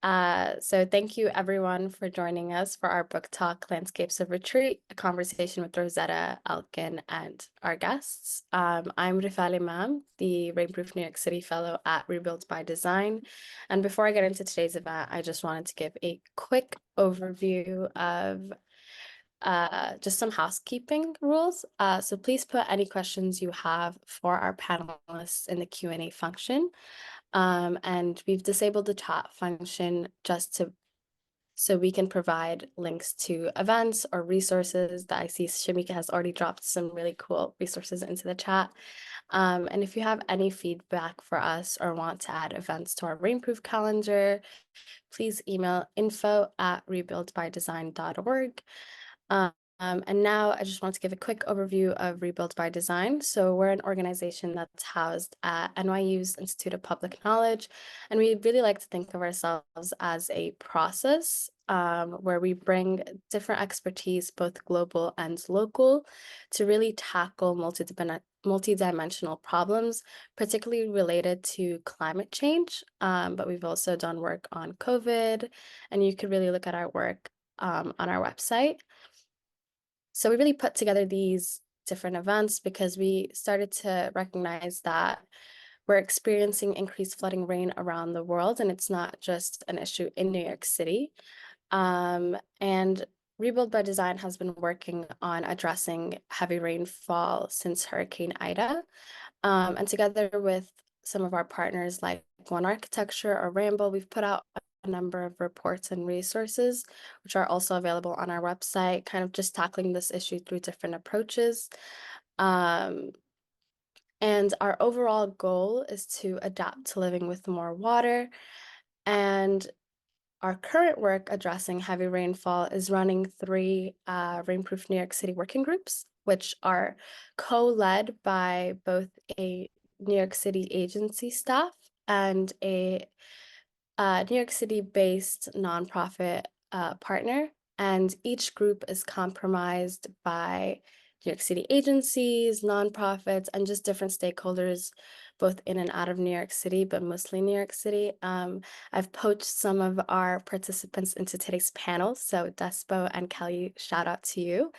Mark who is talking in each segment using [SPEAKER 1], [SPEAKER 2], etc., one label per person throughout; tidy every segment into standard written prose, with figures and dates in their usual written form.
[SPEAKER 1] So thank you everyone for joining us for our book talk, Landscapes of Retreat, a conversation with Rosetta, Elkin, and our guests. I'm Rifali Mam, the Rainproof New York City Fellow at Rebuilt by Design. And before I get into today's event, I just wanted to give a quick overview of just some housekeeping rules. So please put any questions you have for our panelists in the Q&A function. And we've disabled the chat function so we can provide links to events or resources that I see Shameika has already dropped some really cool resources into the chat. And if you have any feedback for us or want to add events to our Rainproof calendar, please email info@rebuildbydesign.org. And now I just want to give a quick overview of Rebuilt by Design. So we're an organization that's housed at NYU's Institute of Public Knowledge, and we really like to think of ourselves as a process where we bring different expertise, both global and local, to really tackle multidimensional problems, particularly related to climate change. But we've also done work on COVID, and you could really look at our work on our website. So we really put together these different events because we started to recognize that we're experiencing increased flooding rain around the world, and it's not just an issue in New York City. And Rebuild by Design has been working on addressing heavy rainfall since Hurricane Ida. And together with some of our partners like One Architecture or Ramble, we've put out a number of reports and resources, which are also available on our website, kind of just tackling this issue through different approaches. And our overall goal is to adapt to living with more water. And our current work addressing heavy rainfall is running 3 Rainproof New York City working groups, which are co-led by both a New York City agency staff and a New York City-based nonprofit partner. And each group is comprised by New York City agencies, nonprofits, and just different stakeholders, both in and out of New York City, but mostly New York City. I've poached some of our participants into today's panel. So Despo and Kelly, shout out to you.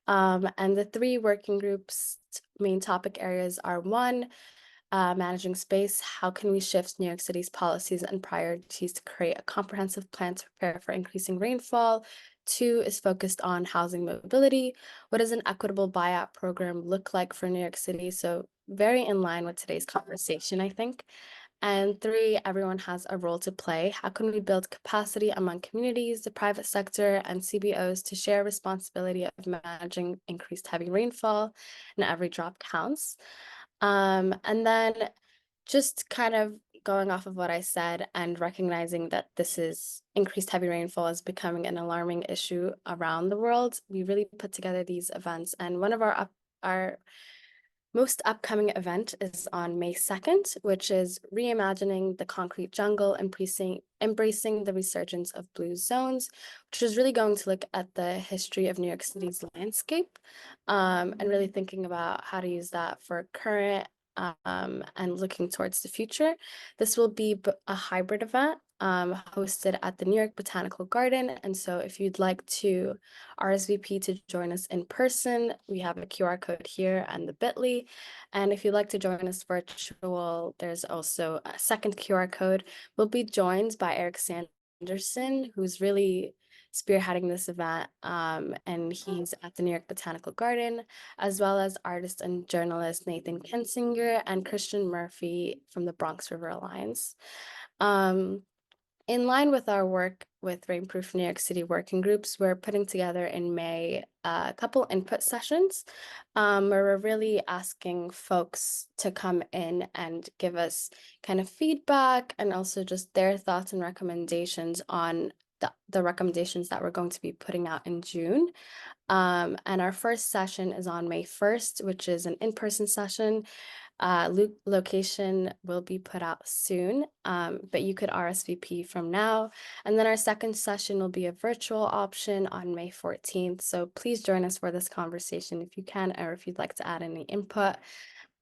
[SPEAKER 1] And the 3 working groups' main topic areas are: 1, managing space. How can we shift New York City's policies and priorities to create a comprehensive plan to prepare for increasing rainfall? 2 is focused on housing mobility. What does an equitable buyout program look like for New York City? So very in line with today's conversation, I think. And 3, everyone has a role to play. How can we build capacity among communities, the private sector, and CBOs to share responsibility of managing increased heavy rainfall, and every drop counts? And then just kind of going off of what I said and recognizing that this is increased heavy rainfall is becoming an alarming issue around the world, we really put together these events. And one of our most upcoming event is on May 2nd, which is reimagining the concrete jungle, embracing the resurgence of blue zones, which is really going to look at the history of New York City's landscape, and really thinking about how to use that for current and looking towards the future. This will be a hybrid event hosted at the New York Botanical Garden. And so if you'd like to RSVP to join us in person, we have a QR code here and the bit.ly. And if you'd like to join us virtual, there's also a second QR code. We'll be joined by Eric Sanderson, who's really spearheading this event, and he's at the New York Botanical Garden, as well as artist and journalist Nathan Kensinger and Christian Murphy from the Bronx River Alliance. In line with our work with Rainproof New York City working groups, we're putting together in May a couple input sessions where we're really asking folks to come in and give us kind of feedback and also just their thoughts and recommendations on the recommendations that we're going to be putting out in June. And our first session is on May 1st, which is an in-person session. Location will be put out soon, but you could RSVP from now. And then our second session will be a virtual option on May 14th. So please join us for this conversation if you can, or if you'd like to add any input.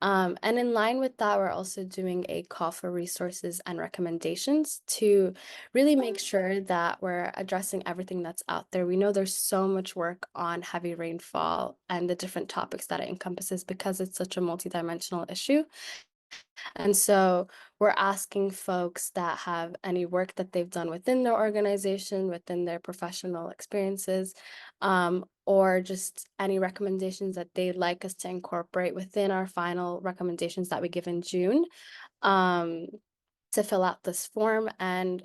[SPEAKER 1] And in line with that, we're also doing a call for resources and recommendations to really make sure that we're addressing everything that's out there. We know there's so much work on heavy rainfall and the different topics that it encompasses because it's such a multidimensional issue. And so we're asking folks that have any work that they've done within their organization, within their professional experiences, or just any recommendations that they'd like us to incorporate within our final recommendations that we give in June, um, to fill out this form. And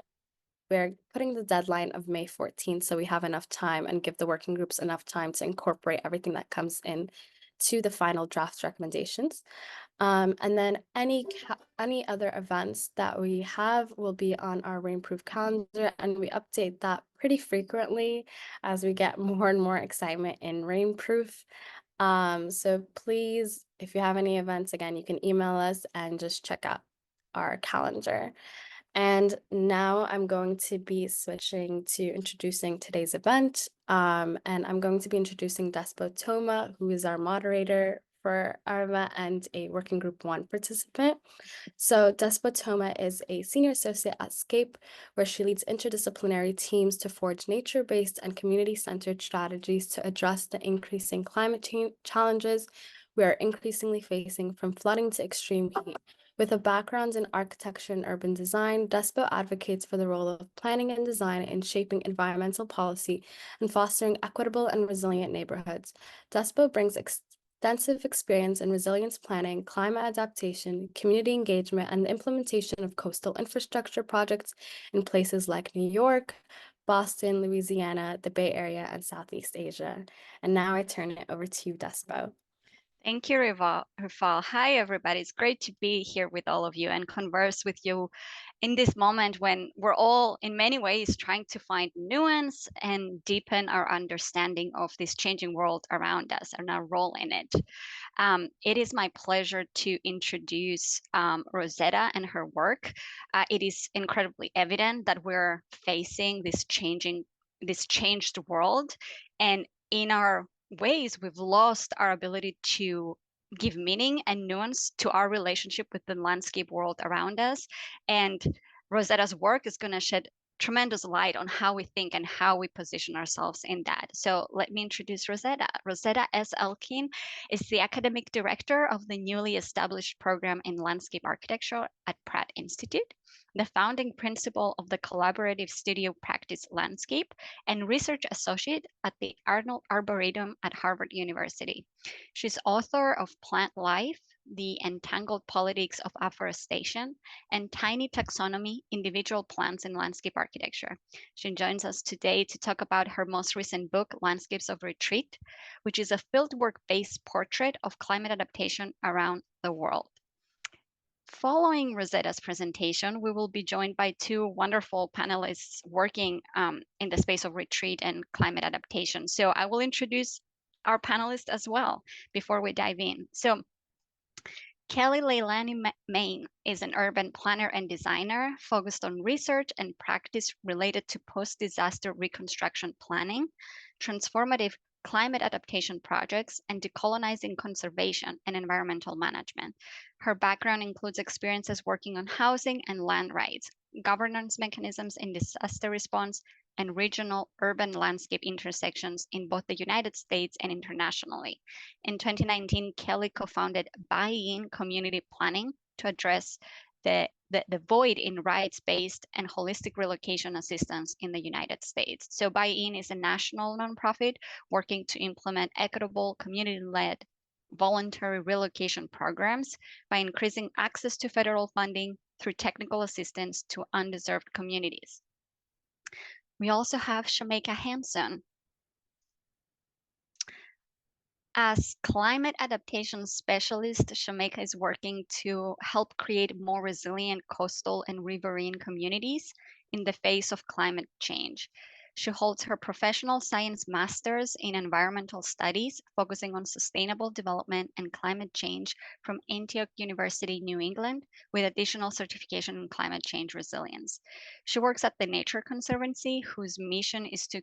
[SPEAKER 1] we're putting the deadline of May 14th so we have enough time and give the working groups enough time to incorporate everything that comes in to the final draft recommendations. And then any other events that we have will be on our Rainproof calendar, and we update that pretty frequently as we get more and more excitement in Rainproof. So please, if you have any events, again, you can email us and just check out our calendar. And now I'm going to be switching to introducing today's event. And I'm going to be introducing Despo Thoma, who is our moderator for our event and a Working Group 1 participant. So Despo Thoma is a senior associate at SCAPE, where she leads interdisciplinary teams to forge nature-based and community-centered strategies to address the increasing climate change challenges we are increasingly facing, from flooding to extreme heat. With a background in architecture and urban design, Despo advocates for the role of planning and design in shaping environmental policy and fostering equitable and resilient neighborhoods. Despo brings extensive experience in resilience planning, climate adaptation, community engagement, and the implementation of coastal infrastructure projects in places like New York, Boston, Louisiana, the Bay Area, and Southeast Asia. And now I turn it over to you, Despo.
[SPEAKER 2] Thank you, Rafal. Hi, everybody. It's great to be here with all of you and converse with you in this moment when we're all, in many ways, trying to find nuance and deepen our understanding of this changing world around us and our role in it. It is my pleasure to introduce Rosetta and her work. It is incredibly evident that we're facing this changed world, and in our ways, we've lost our ability to give meaning and nuance to our relationship with the landscape world around us. And Rosetta's work is going to shed tremendous light on how we think and how we position ourselves in that. So let me introduce Rosetta. Rosetta S. Elkin is the academic director of the newly established program in landscape architecture at Pratt Institute, the founding principal of the collaborative studio practice Landscape, and research associate at the Arnold Arboretum at Harvard University. She's author of Plant Life, The Entangled Politics of Afforestation, and Tiny Taxonomy, Individual Plants in Landscape Architecture. She joins us today to talk about her most recent book, Landscapes of Retreat, which is a fieldwork-based portrait of climate adaptation around the world. Following Rosetta's presentation, we will be joined by two wonderful panelists working in the space of retreat and climate adaptation. So I will introduce our panelists as well before we dive in. So Kelly Leilani Main is an urban planner and designer focused on research and practice related to post-disaster reconstruction planning, transformative climate adaptation projects, and decolonizing conservation and environmental management. Her background includes experiences working on housing and land rights, governance mechanisms in disaster response, and regional urban landscape intersections in both the United States and internationally. In 2019, Kelly co-founded Buy-in Community Planning to address the void in rights-based and holistic relocation assistance in the United States. So Buy-in is a national nonprofit working to implement equitable, community-led voluntary relocation programs by increasing access to federal funding through technical assistance to undeserved communities. We also have Shameika Hanson. As climate adaptation specialist, Shameika is working to help create more resilient coastal and riverine communities in the face of climate change. She holds her professional science master's in environmental studies, focusing on sustainable development and climate change from Antioch University, New England, with additional certification in climate change resilience. She works at the Nature Conservancy, whose mission is to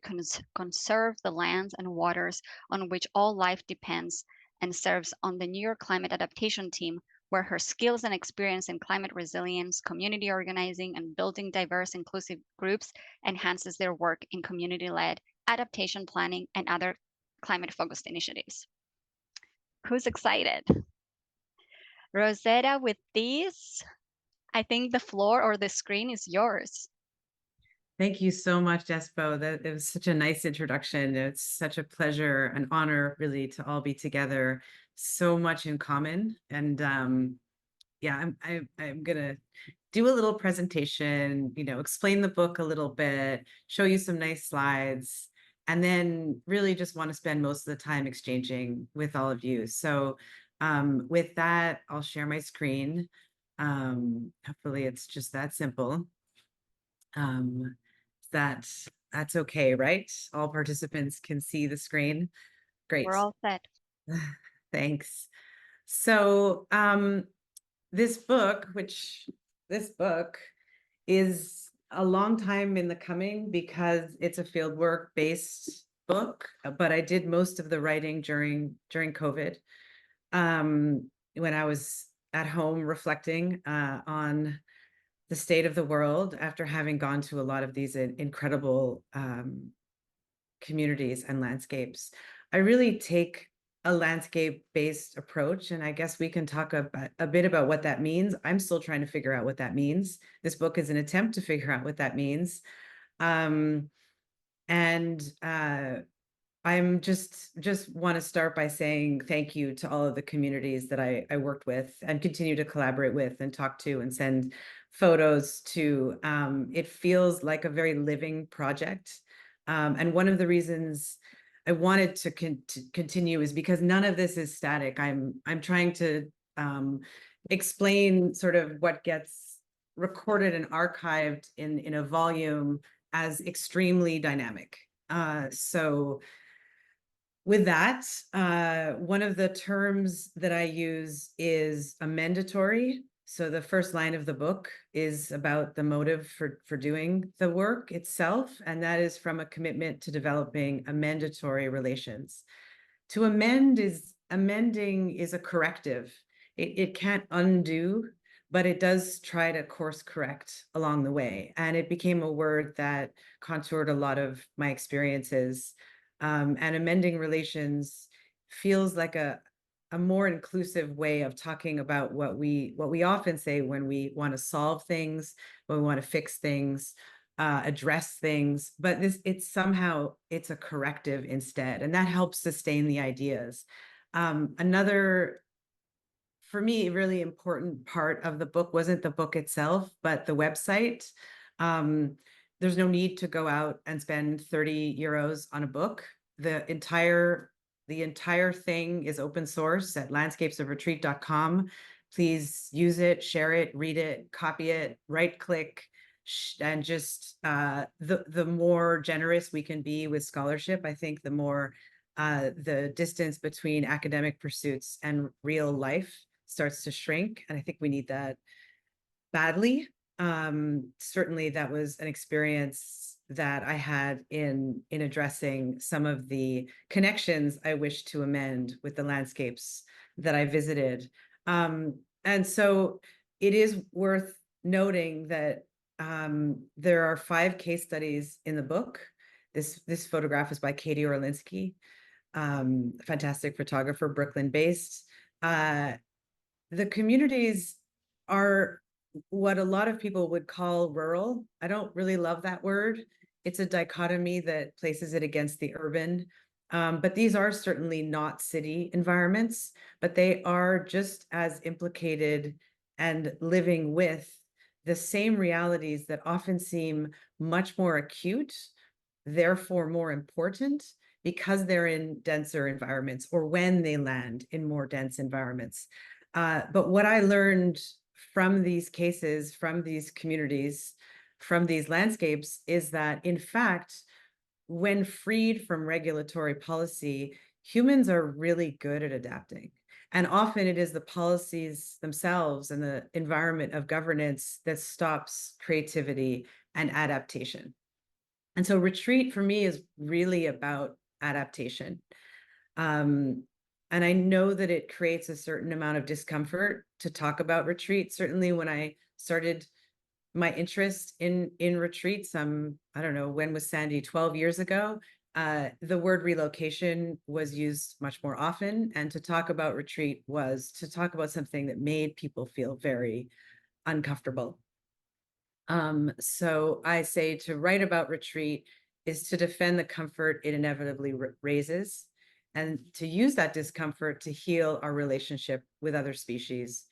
[SPEAKER 2] conserve the lands and waters on which all life depends and serves on the New York Climate Adaptation Team, where her skills and experience in climate resilience, community organizing, and building diverse, inclusive groups enhances their work in community led adaptation planning and other climate focused initiatives. Who's excited? Rosetta, with this, I think the floor or the screen is yours.
[SPEAKER 3] Thank you so much, Despo. That it was such a nice introduction. It's such a pleasure, an honor, really, to all be together. So much in common, and yeah, I'm gonna do a little presentation. Explain the book a little bit, show you some nice slides, and then really just want to spend most of the time exchanging with all of you. So, with that, I'll share my screen. Hopefully, it's just that simple. Um, that's okay, right? All participants can see the screen.
[SPEAKER 2] We're
[SPEAKER 3] Great.
[SPEAKER 2] all set.
[SPEAKER 3] Thanks. So, this book is a long time in the coming because it's a fieldwork based book, but I did most of the writing during COVID, when I was at home reflecting on the state of the world after having gone to a lot of these incredible communities and landscapes. I really take a landscape-based approach, and I guess we can talk a bit about what that means. I'm still trying to figure out what that means. This book is an attempt to figure out what that means. And I'm just want to start by saying thank you to all of the communities that I worked with and continue to collaborate with and talk to and send photos to. It feels like a very living project. And one of the reasons I wanted to continue is because none of this is static. I'm trying to explain sort of what gets recorded and archived in a volume as extremely dynamic. So with that, one of the terms that I use is amendatory. So the first line of the book is about the motive for doing the work itself, and that is from a commitment to developing amendatory relations. To amending is a corrective. It can't undo, but it does try to course correct along the way. And it became a word that contoured a lot of my experiences. And amending relations feels like a more inclusive way of talking about what we often say when we want to solve things, when we want to fix things, address things, but it's a corrective instead, and that helps sustain the ideas. Another, for me, really important part of the book wasn't the book itself, but the website. There's no need to go out and spend 30 euros on a book. The entire thing is open source at landscapesofretreat.com. Please use it, share it, read it, copy it, right click, and just the more generous we can be with scholarship, I think the more the distance between academic pursuits and real life starts to shrink. And I think we need that badly. Certainly that was an experience that I had in addressing some of the connections I wish to amend with the landscapes that I visited. And so it is worth noting that there are 5 case studies in the book. This photograph is by Katie Orlinsky, fantastic photographer, Brooklyn-based. The communities are what a lot of people would call rural. I don't really love that word. It's a dichotomy that places it against the urban. But these are certainly not city environments, but they are just as implicated and living with the same realities that often seem much more acute, therefore more important, because they're in denser environments or when they land in more dense environments. But what I learned from these cases, from these communities, from these landscapes is that, in fact, when freed from regulatory policy, humans are really good at adapting. And often it is the policies themselves and the environment of governance that stops creativity and adaptation. And so retreat for me is really about adaptation. And I know that it creates a certain amount of discomfort to talk about retreat. Certainly when I started my interest in retreats, I don't know, when was Sandy, 12 years ago, the word relocation was used much more often. And to talk about retreat was to talk about something that made people feel very uncomfortable. So I say to write about retreat is to defend the comfort it inevitably raises, and to use that discomfort to heal our relationship with other species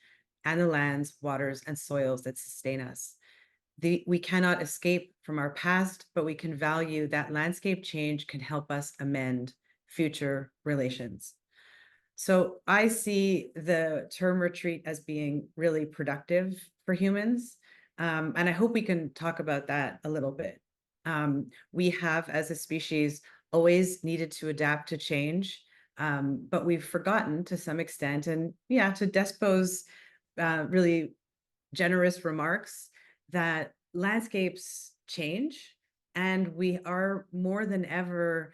[SPEAKER 3] and the lands, waters, and soils that sustain us. We cannot escape from our past, but we can value that landscape change can help us amend future relations. So I see the term retreat as being really productive for humans. And I hope we can talk about that a little bit. We have, as a species, always needed to adapt to change, but we've forgotten to some extent. And yeah, to Despo's really generous remarks, that landscapes change, and we are more than ever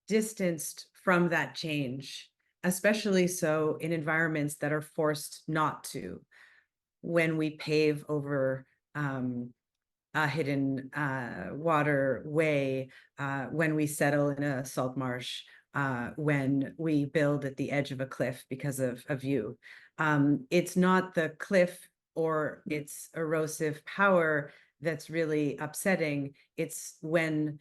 [SPEAKER 3] distanced from that change, especially so in environments that are forced not to. When we pave over a hidden waterway, when we settle in a salt marsh, when we build at the edge of a cliff because of a view. It's not the cliff or its erosive power that's really upsetting. It's when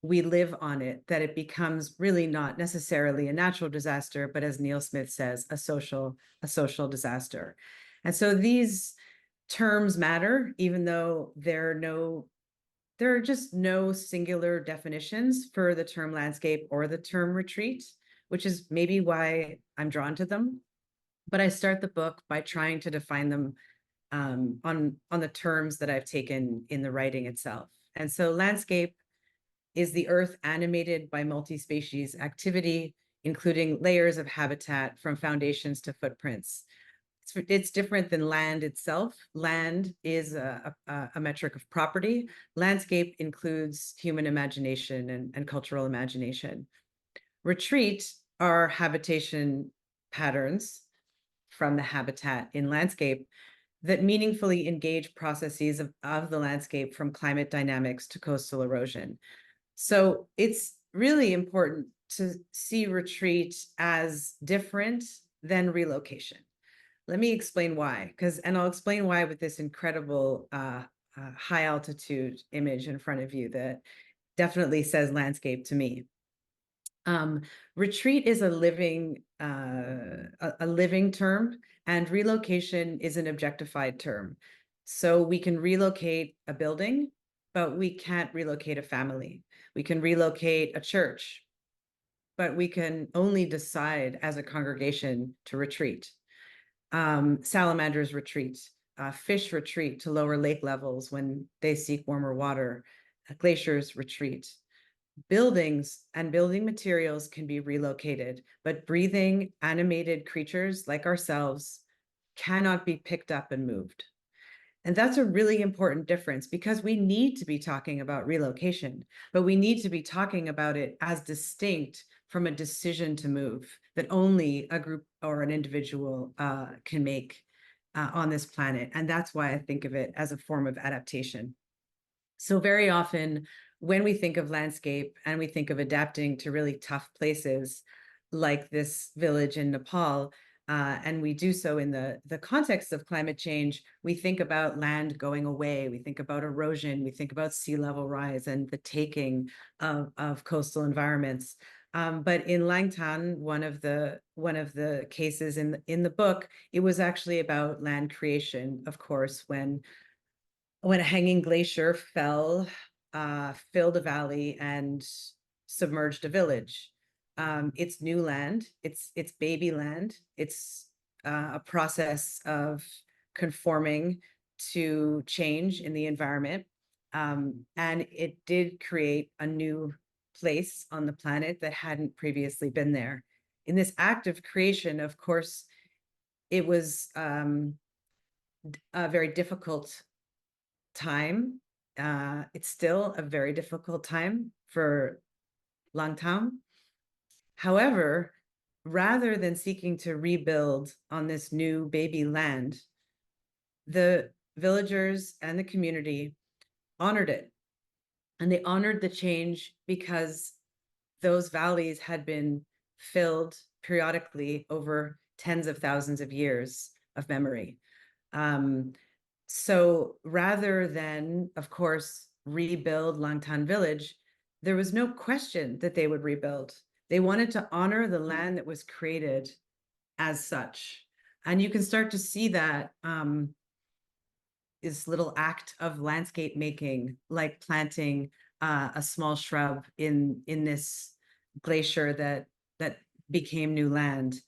[SPEAKER 3] we live on it that it becomes really not necessarily a natural disaster, but as Neil Smith says, a social disaster. And so these terms matter, even though there are just no singular definitions for the term landscape or the term retreat, which is maybe why I'm drawn to them. But I start the book by trying to define them on the terms that I've taken in the writing itself. And so landscape is the earth animated by multi-species activity, including layers of habitat from foundations to footprints. It's different than land itself. Land is a metric of property. Landscape includes human imagination and cultural imagination. Retreat are habitation patterns from the habitat in landscape that meaningfully engage processes of the landscape, from climate dynamics to coastal erosion. So it's really important to see retreat as different than relocation. Let me explain why, and I'll explain why with this incredible high altitude image in front of you that definitely says landscape to me. Retreat is a living term, and relocation is an objectified term. So we can relocate a building, but we can't relocate a family. We can relocate a church, but we can only decide as a congregation to retreat. Salamanders retreat, fish retreat to lower lake levels when they seek warmer water, glaciers retreat. Buildings and building materials can be relocated, but breathing, animated creatures like ourselves cannot be picked up and moved. And that's a really important difference, because we need to be talking about relocation, but we need to be talking about it as distinct from a decision to move that only a group or an individual can make on this planet. And that's why I think of it as a form of adaptation. So very often when we think of landscape and we think of adapting to really tough places like this village in Nepal, and we do so in the context of climate change, we think about land going away, we think about erosion, we think about sea level rise and the taking of coastal environments. But in Langtan, one of the cases in the book, it was actually about land creation, of course, when a hanging glacier fell, filled a valley and submerged a village. It's new land, it's baby land, it's a process of conforming to change in the environment. And it did create a new place on the planet that hadn't previously been there. In this act of creation, of course, it was a very difficult time. It's still a very difficult time for Langtan. However, rather than seeking to rebuild on this new baby land, the villagers and the community honored it. And they honored the change because those valleys had been filled periodically over tens of thousands of years of memory. Um, so rather than, of course, rebuild Langtan village, there was no question that they would rebuild. They wanted to honor the land that was created as such. And you can start to see that this little act of landscape making, like planting a small shrub in this glacier that became new land,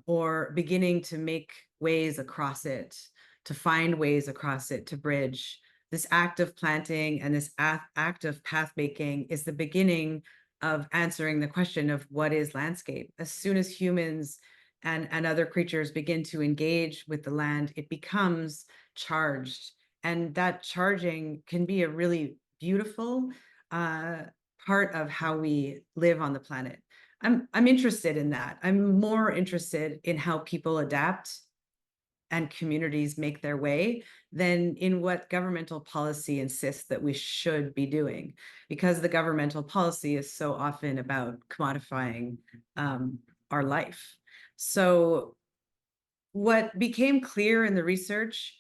[SPEAKER 3] or beginning to make ways across it, to find ways across it, to bridge. This act of planting and this act of path making is the beginning of answering the question of what is landscape. As soon as humans and other creatures begin to engage with the land, it becomes charged. And that charging can be a really beautiful part of how we live on the planet. I'm interested in that. I'm more interested in how people adapt and communities make their way than in what governmental policy insists that we should be doing, because the governmental policy is so often about commodifying our life. So what became clear in the research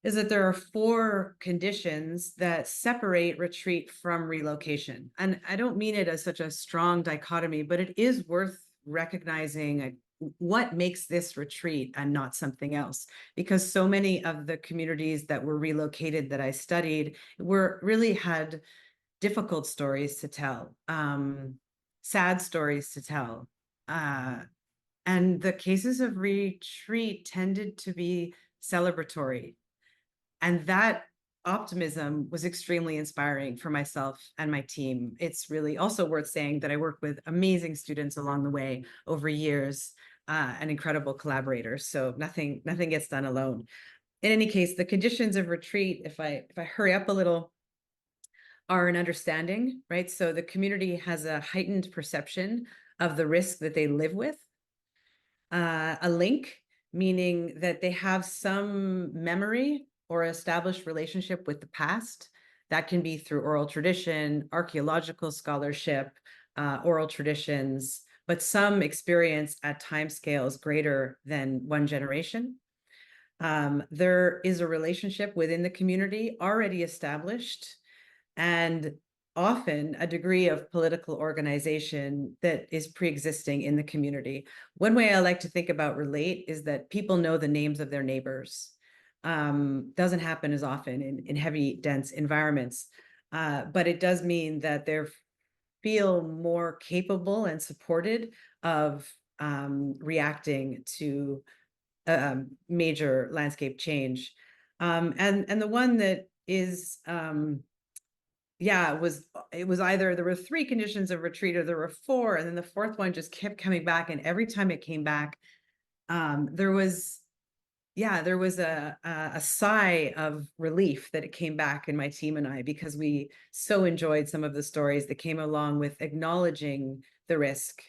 [SPEAKER 3] is that there are 4 conditions that separate retreat from relocation. And I don't mean it as such a strong dichotomy, but it is worth recognizing what makes this retreat and not something else. Because so many of the communities that were relocated that I studied were really had difficult stories to tell, sad stories to tell. And the cases of retreat tended to be celebratory. And that optimism was extremely inspiring for myself and my team. It's really also worth saying that I worked with amazing students along the way over years, and incredible collaborators. So nothing gets done alone. In any case, the conditions of retreat, if I hurry up a little, are an understanding, right? So the community has a heightened perception of the risk that they live with. A link, meaning that they have some memory or established relationship with the past. That can be through oral tradition, archaeological scholarship, oral traditions, but some experience at timescales greater than one generation. There is a relationship within the community already established, and often a degree of political organization that is pre-existing in the community. One way I like to think about relate is that people know the names of their neighbors. Doesn't happen as often in heavy, dense environments, but it does mean that they feel more capable and supported of reacting to major landscape change. And the one that is it was either there were 3 conditions of retreat or there were 4, and then the 4th one just kept coming back. And every time it came back, there was a sigh of relief that it came back in my team and I, because we so enjoyed some of the stories that came along with acknowledging the risk.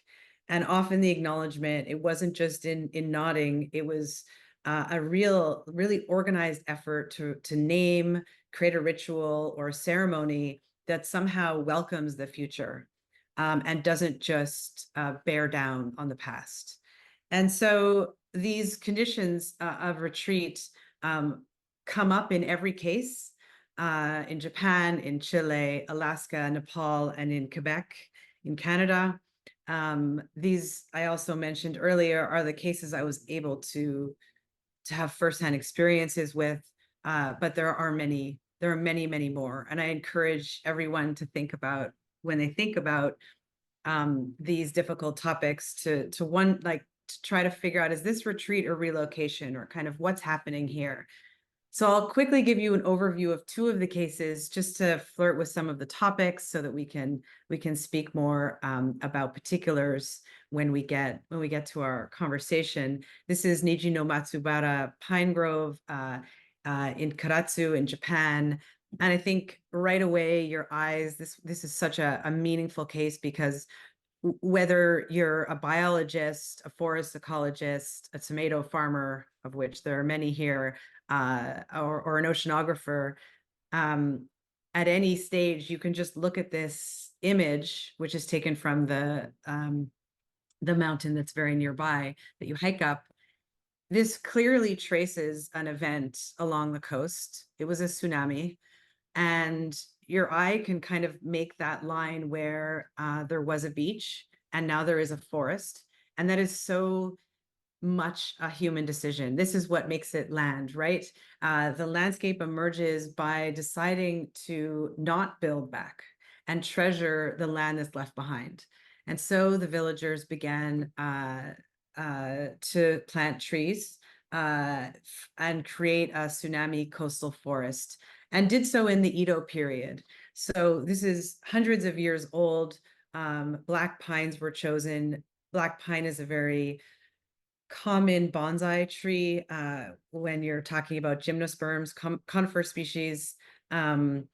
[SPEAKER 3] And often the acknowledgement, it wasn't just in nodding, it was a really organized effort to name, create a ritual or a ceremony that somehow welcomes the future, and doesn't just bear down on the past. And so these conditions of retreat come up in every case, in Japan, in Chile, Alaska, Nepal, and in Quebec, in Canada. These, I also mentioned earlier, are the cases I was able to have firsthand experiences with, but there are many, many more. And I encourage everyone to think about, when they think about these difficult topics, to try to figure out, is this retreat or relocation, or kind of what's happening here? So I'll quickly give you an overview of 2 of the cases, just to flirt with some of the topics, so that we can speak more about particulars when we get to our conversation. This is Niji no Matsubara Pine Grove in Karatsu in Japan. And I think right away, your eyes, this is such a meaningful case, because whether you're a biologist, a forest ecologist, a tomato farmer, of which there are many here, or an oceanographer, at any stage, you can just look at this image, which is taken from the mountain that's very nearby that you hike up. This clearly traces an event along the coast. It was a tsunami, and your eye can kind of make that line where there was a beach and now there is a forest. And that is so much a human decision. This is what makes it land, right? The landscape emerges by deciding to not build back and treasure the land that's left behind. And so the villagers began to plant trees and create a tsunami coastal forest, and did so in the Edo period. So this is hundreds of years old. Black pines were chosen. Black pine is a very common bonsai tree when you're talking about gymnosperms, conifer species, and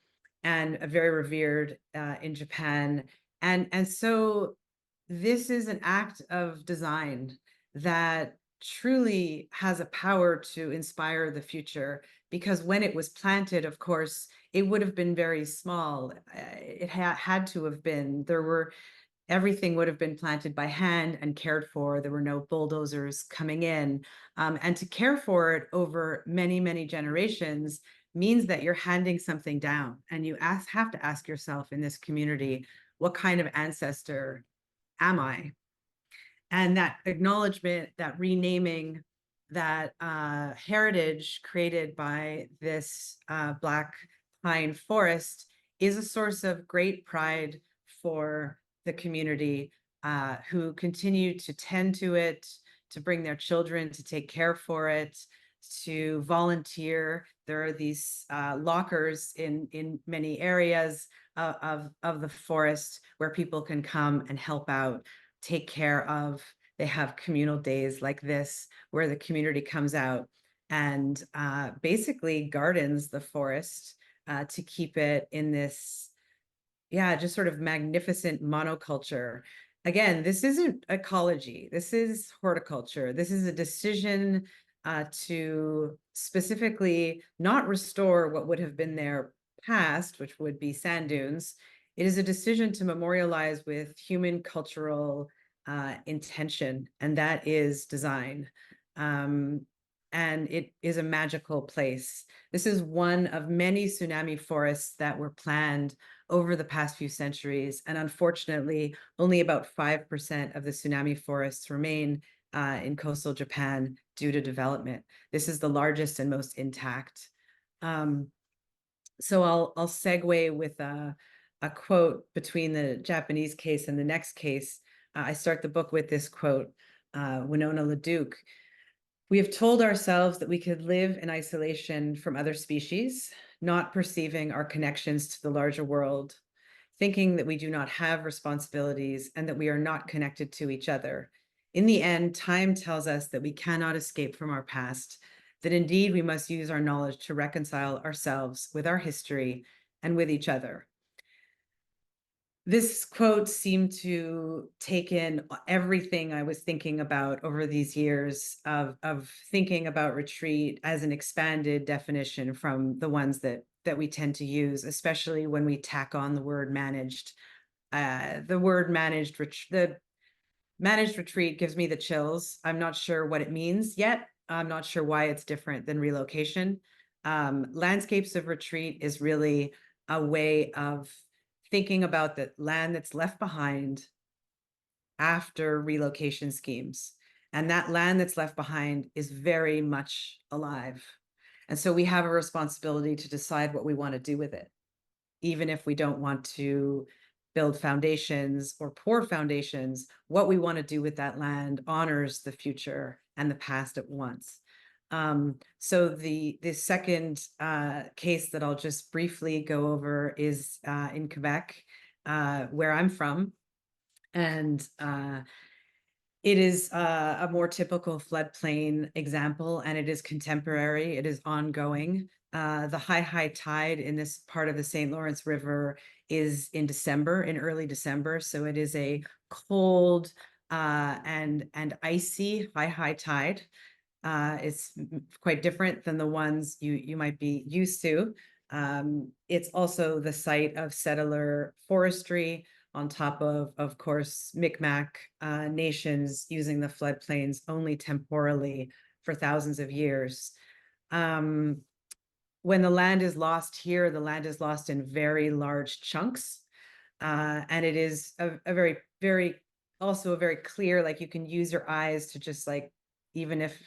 [SPEAKER 3] very revered in Japan. And so this is an act of design that truly has a power to inspire the future, because when it was planted, of course, it would have been very small. It had to have been. Everything would have been planted by hand and cared for. There were no bulldozers coming in. And to care for it over many, many generations means that you're handing something down. And you have to ask yourself in this community, what kind of ancestor am I? And that acknowledgement, that renaming, that heritage created by this Black pine forest is a source of great pride for the community who continue to tend to it, to bring their children to take care for it, to volunteer. There are these lockers in many areas of the forest where people can come and help out, take care of. They have communal days like this where the community comes out and basically gardens the forest to keep it in this, yeah, just sort of magnificent monoculture. Again, this isn't ecology. This is horticulture. This is a decision to specifically not restore what would have been their past, which would be sand dunes. It is a decision to memorialize with human cultural intention, and that is design. And it is a magical place. This is one of many tsunami forests that were planned over the past few centuries. And unfortunately, only about 5% of the tsunami forests remain in coastal Japan due to development. This is the largest and most intact. So I'll segue with a quote between the Japanese case and the next case. I start the book with this quote, Winona LaDuke. We have told ourselves that we could live in isolation from other species, not perceiving our connections to the larger world, thinking that we do not have responsibilities and that we are not connected to each other. In the end, time tells us that we cannot escape from our past, that indeed we must use our knowledge to reconcile ourselves with our history and with each other. This quote seemed to take in everything I was thinking about over these years of thinking about retreat as an expanded definition from the ones that we tend to use, especially when we tack on the word managed. The word managed, the managed retreat gives me the chills. I'm not sure what it means yet. I'm not sure why it's different than relocation. Landscapes of retreat is really a way of thinking about the land that's left behind after relocation schemes. And that land that's left behind is very much alive. And so we have a responsibility to decide what we want to do with it, even if we don't want to build foundations or pour foundations. What we want to do with that land honors the future and the past at once. So the second case that I'll just briefly go over is in Quebec, where I'm from. And it is a more typical floodplain example, and it is contemporary, it is ongoing. The high tide in this part of the St. Lawrence River is in December, in early December. So it is a cold and icy high tide. It's quite different than the ones you might be used to. It's also the site of settler forestry on top of course, Micmac nations using the floodplains only temporally for thousands of years. When the land is lost here, the land is lost in very large chunks. And it is a very, very, also a very clear, like you can use your eyes to just like, even if,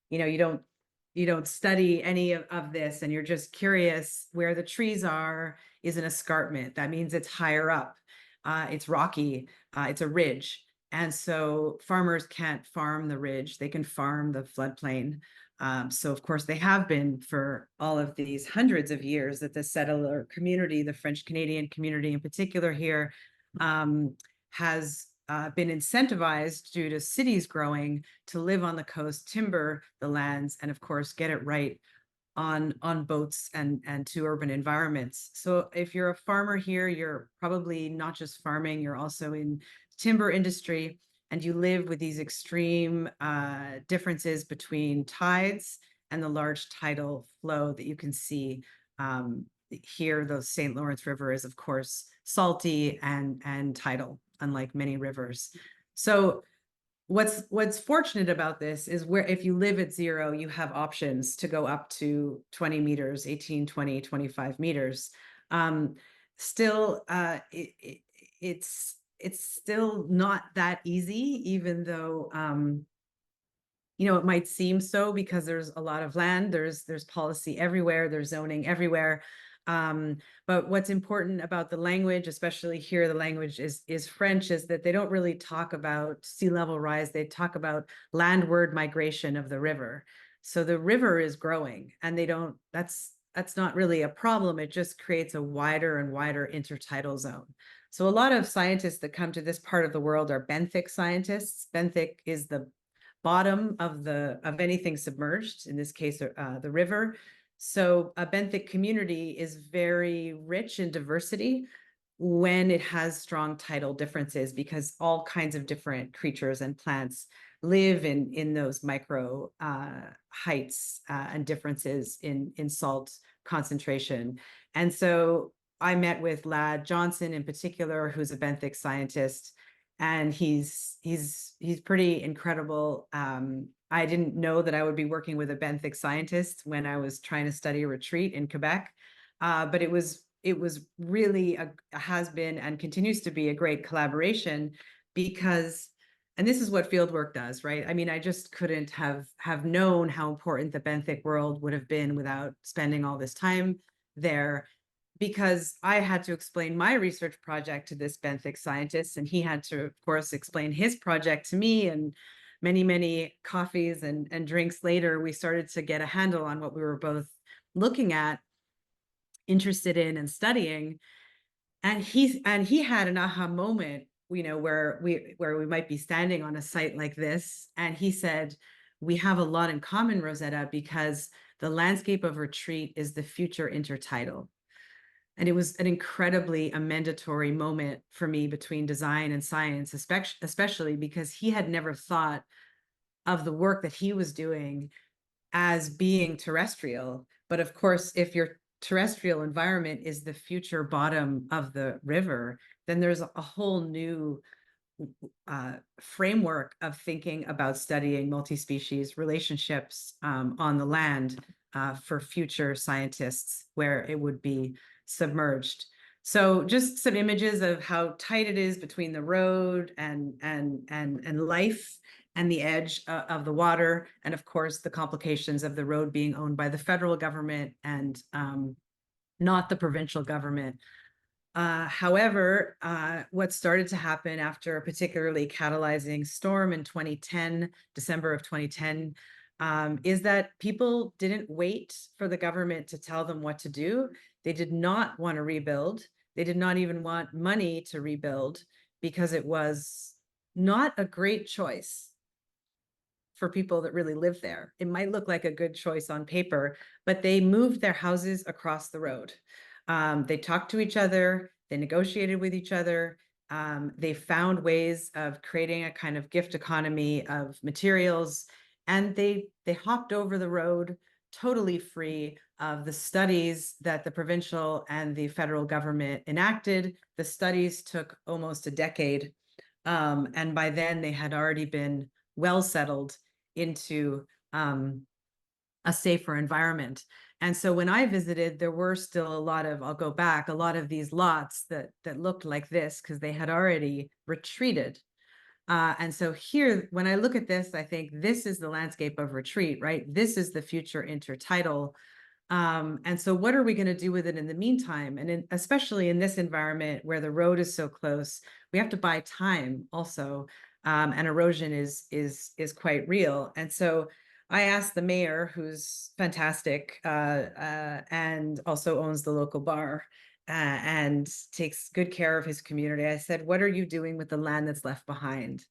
[SPEAKER 3] you don't study any of this and you're just curious where the trees are is an escarpment. That means it's higher up. It's rocky, it's a ridge. And so farmers can't farm the ridge, they can farm the floodplain. So of course they have been for all of these hundreds of years that the settler community, the French Canadian community in particular here, has been incentivized due to cities growing to live on the coast, timber the lands, and of course get it right on boats and to urban environments. So if you're a farmer here, you're probably not just farming, you're also in timber industry, and you live with these extreme differences between tides and the large tidal flow that you can see here. The St. Lawrence River is of course salty and tidal, unlike many rivers. So what's fortunate about this is where if you live at zero, you have options to go up to 20 meters, 18, 20, 25 meters. Still, it's still not that easy, even though it might seem so because there's a lot of land, there's policy everywhere, there's zoning everywhere. But what's important about the language, especially here, the language is French, is that they don't really talk about sea level rise. They talk about landward migration of the river. So the river is growing, and that's not really a problem. It just creates a wider and wider intertidal zone. So a lot of scientists that come to this part of the world are benthic scientists. Benthic is the bottom of anything submerged, in this case, the river. So a benthic community is very rich in diversity when it has strong tidal differences, because all kinds of different creatures and plants live in those micro heights and differences in salt concentration. And so I met with Ladd Johnson in particular, who's a benthic scientist, and he's pretty incredible. I didn't know that I would be working with a benthic scientist when I was trying to study a retreat in Quebec, but it was really has been and continues to be a great collaboration, because, and this is what fieldwork does, right? I mean, I just couldn't have known how important the benthic world would have been without spending all this time there, because I had to explain my research project to this benthic scientist, and he had to, of course, explain his project to me. And many coffees and drinks later, we started to get a handle on what we were both looking at, interested in, and studying. And he had an aha moment, where we might be standing on a site like this, and he said, "We have a lot in common, Rosetta, because the landscape of retreat is the future intertidal." And it was an incredibly amendatory moment for me between design and science, especially because he had never thought of the work that he was doing as being terrestrial. But of course, if your terrestrial environment is the future bottom of the river, then there's a whole new framework of thinking about studying multi-species relationships on the land for future scientists, where it would be submerged. So just some images of how tight it is between the road and life and the edge of the water, and of course the complications of the road being owned by the federal government and not the provincial government. However, what started to happen after a particularly catalyzing storm in 2010, December of 2010, is that people didn't wait for the government to tell them what to do. They did not want to rebuild. They did not even want money to rebuild, because it was not a great choice for people that really live there. It might look like a good choice on paper, but they moved their houses across the road. They talked to each other, they negotiated with each other, they found ways of creating a kind of gift economy of materials, and they hopped over the road totally free of the studies that the provincial and the federal government enacted. The studies took almost a decade, and by then they had already been well settled into a safer environment. And so when I visited, there were still a lot of, I'll go back, a lot of these lots that looked like this because they had already retreated. And so here, when I look at this, I think this is the landscape of retreat, right? This is the future intertidal. And so what are we going to do with it in the meantime? And especially in this environment where the road is so close, we have to buy time also. And erosion is quite real. And so I asked the mayor, who's fantastic, and also owns the local bar, and takes good care of his community. I said, what are you doing with the land that's left behind?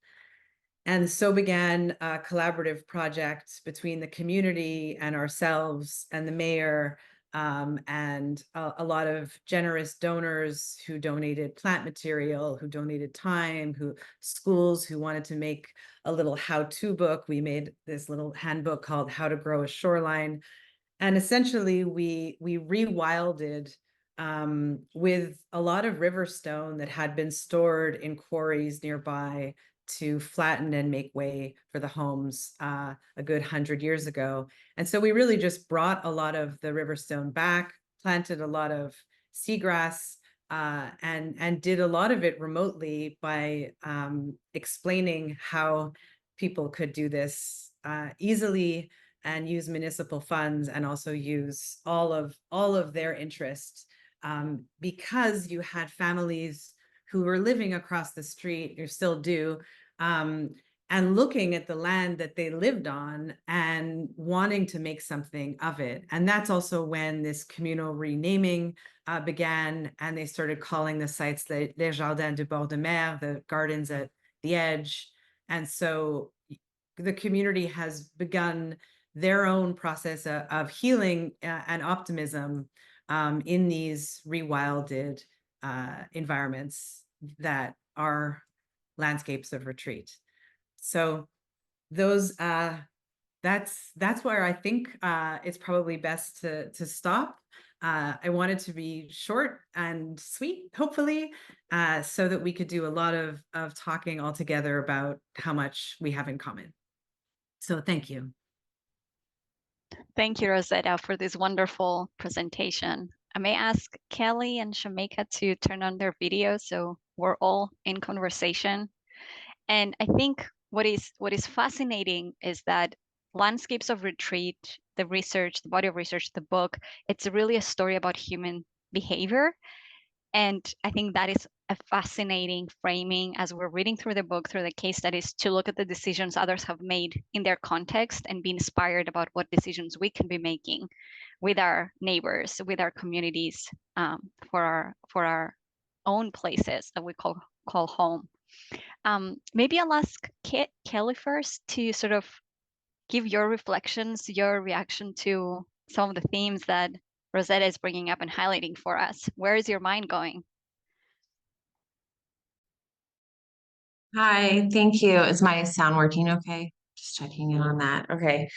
[SPEAKER 3] And so began a collaborative project between the community and ourselves and the mayor, and a lot of generous donors who donated plant material, who donated time, who schools who wanted to make a little how-to book. We made this little handbook called How to Grow a Shoreline. And essentially we rewilded with a lot of river stone that had been stored in quarries nearby to flatten and make way for the homes a good 100 years ago. And so we really just brought a lot of the river stone back, planted a lot of seagrass, and did a lot of it remotely by explaining how people could do this easily and use municipal funds and also use all of their interests, because you had families who were living across the street, you still do, and looking at the land that they lived on and wanting to make something of it. And that's also when this communal renaming began, and they started calling the sites les Jardins du bord de mer, the gardens at the edge. And so the community has begun their own process of healing and optimism in these rewilded environments that are landscapes of retreat. So those that's where I think it's probably best to stop. I wanted to be short and sweet, hopefully, so that we could do a lot of talking all together about how much we have in common. So thank you.
[SPEAKER 2] Thank you, Rosetta, for this wonderful presentation. I may ask Kelly and Shameika to turn on their video so we're all in conversation. And I think what is fascinating is that Landscapes of Retreat, the research, the body of research, the book, it's really a story about human behavior. And I think that is a fascinating framing as we're reading through the book, through the case studies, to look at the decisions others have made in their context and be inspired about what decisions we can be making with our neighbors, with our communities, for our own places that we call home. Maybe I'll ask Kelly first to sort of give your reflections, your reaction to some of the themes that Rosetta is bringing up and highlighting for us. Where is your mind going?
[SPEAKER 4] Hi, thank you. Is my sound working okay? Just checking in on that. Okay.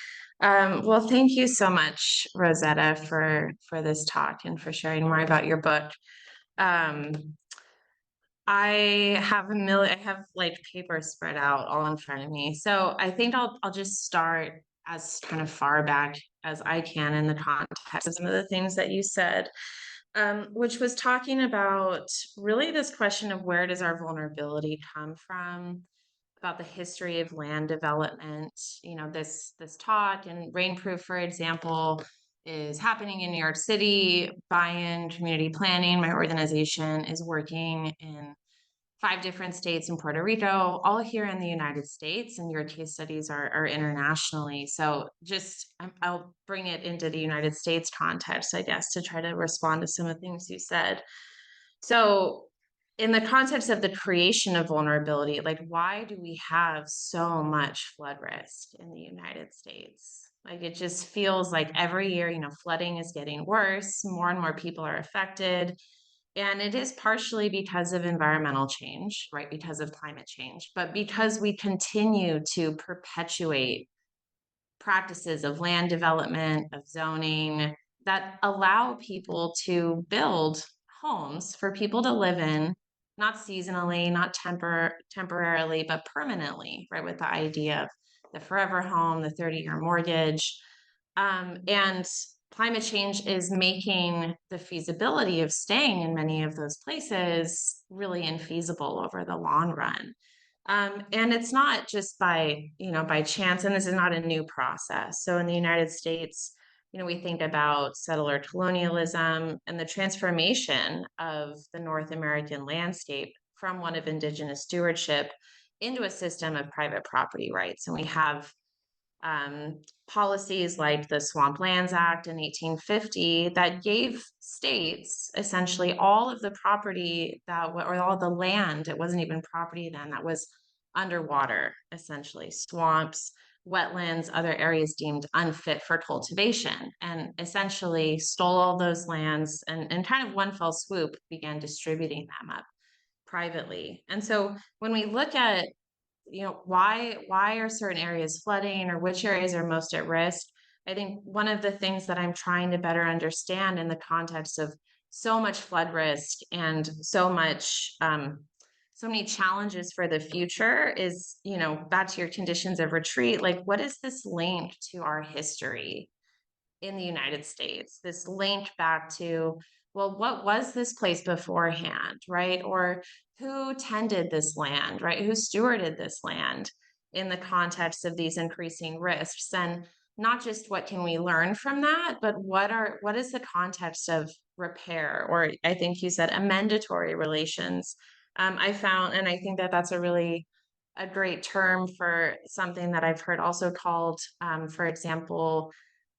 [SPEAKER 4] Well, thank you so much, Rosetta, for this talk and for sharing more about your book. I have like paper spread out all in front of me. So I think I'll just start as kind of far back as I can in the context of some of the things that you said, which was talking about really this question of where does our vulnerability come from, about the history of land development. You know, this talk and Rainproof, for example, is happening in New York City. Buy-in community planning, my organization is working in 5 different states in Puerto Rico, all here in the United States, and your case studies are internationally. So just I'll bring it into the United States context, I guess, to try to respond to some of the things you said. So in the context of the creation of vulnerability, like, why do we have so much flood risk in the United States? Like, it just feels like every year, flooding is getting worse, more and more people are affected. And it is partially because of environmental change, right? Because of climate change, but because we continue to perpetuate practices of land development, of zoning that allow people to build homes for people to live in, not seasonally, not temporarily, but permanently, right? With the idea of the forever home, the 30-year mortgage. And climate change is making the feasibility of staying in many of those places really infeasible over the long run. And it's not just by chance, and this is not a new process. So in the United States, we think about settler colonialism and the transformation of the North American landscape from one of indigenous stewardship into a system of private property rights. And we have policies like the Swamp Lands Act in 1850 that gave states essentially all of the property or all the land, it wasn't even property then, that was underwater, essentially swamps, wetlands, other areas deemed unfit for cultivation, and essentially stole all those lands and kind of one fell swoop began distributing them up privately. And so when we look at why are certain areas flooding or which areas are most at risk, I think one of the things that I'm trying to better understand in the context of so much flood risk and so many challenges for the future is, back to your conditions of retreat, like, what is this link to our history in the United States, this link back to, well, what was this place beforehand, right? Or who tended this land, right? Who stewarded this land in the context of these increasing risks? And not just what can we learn from that, but what is the context of repair, or I think you said amendatory relations. I found, and I think that that's a great term for something that I've heard also called, for example,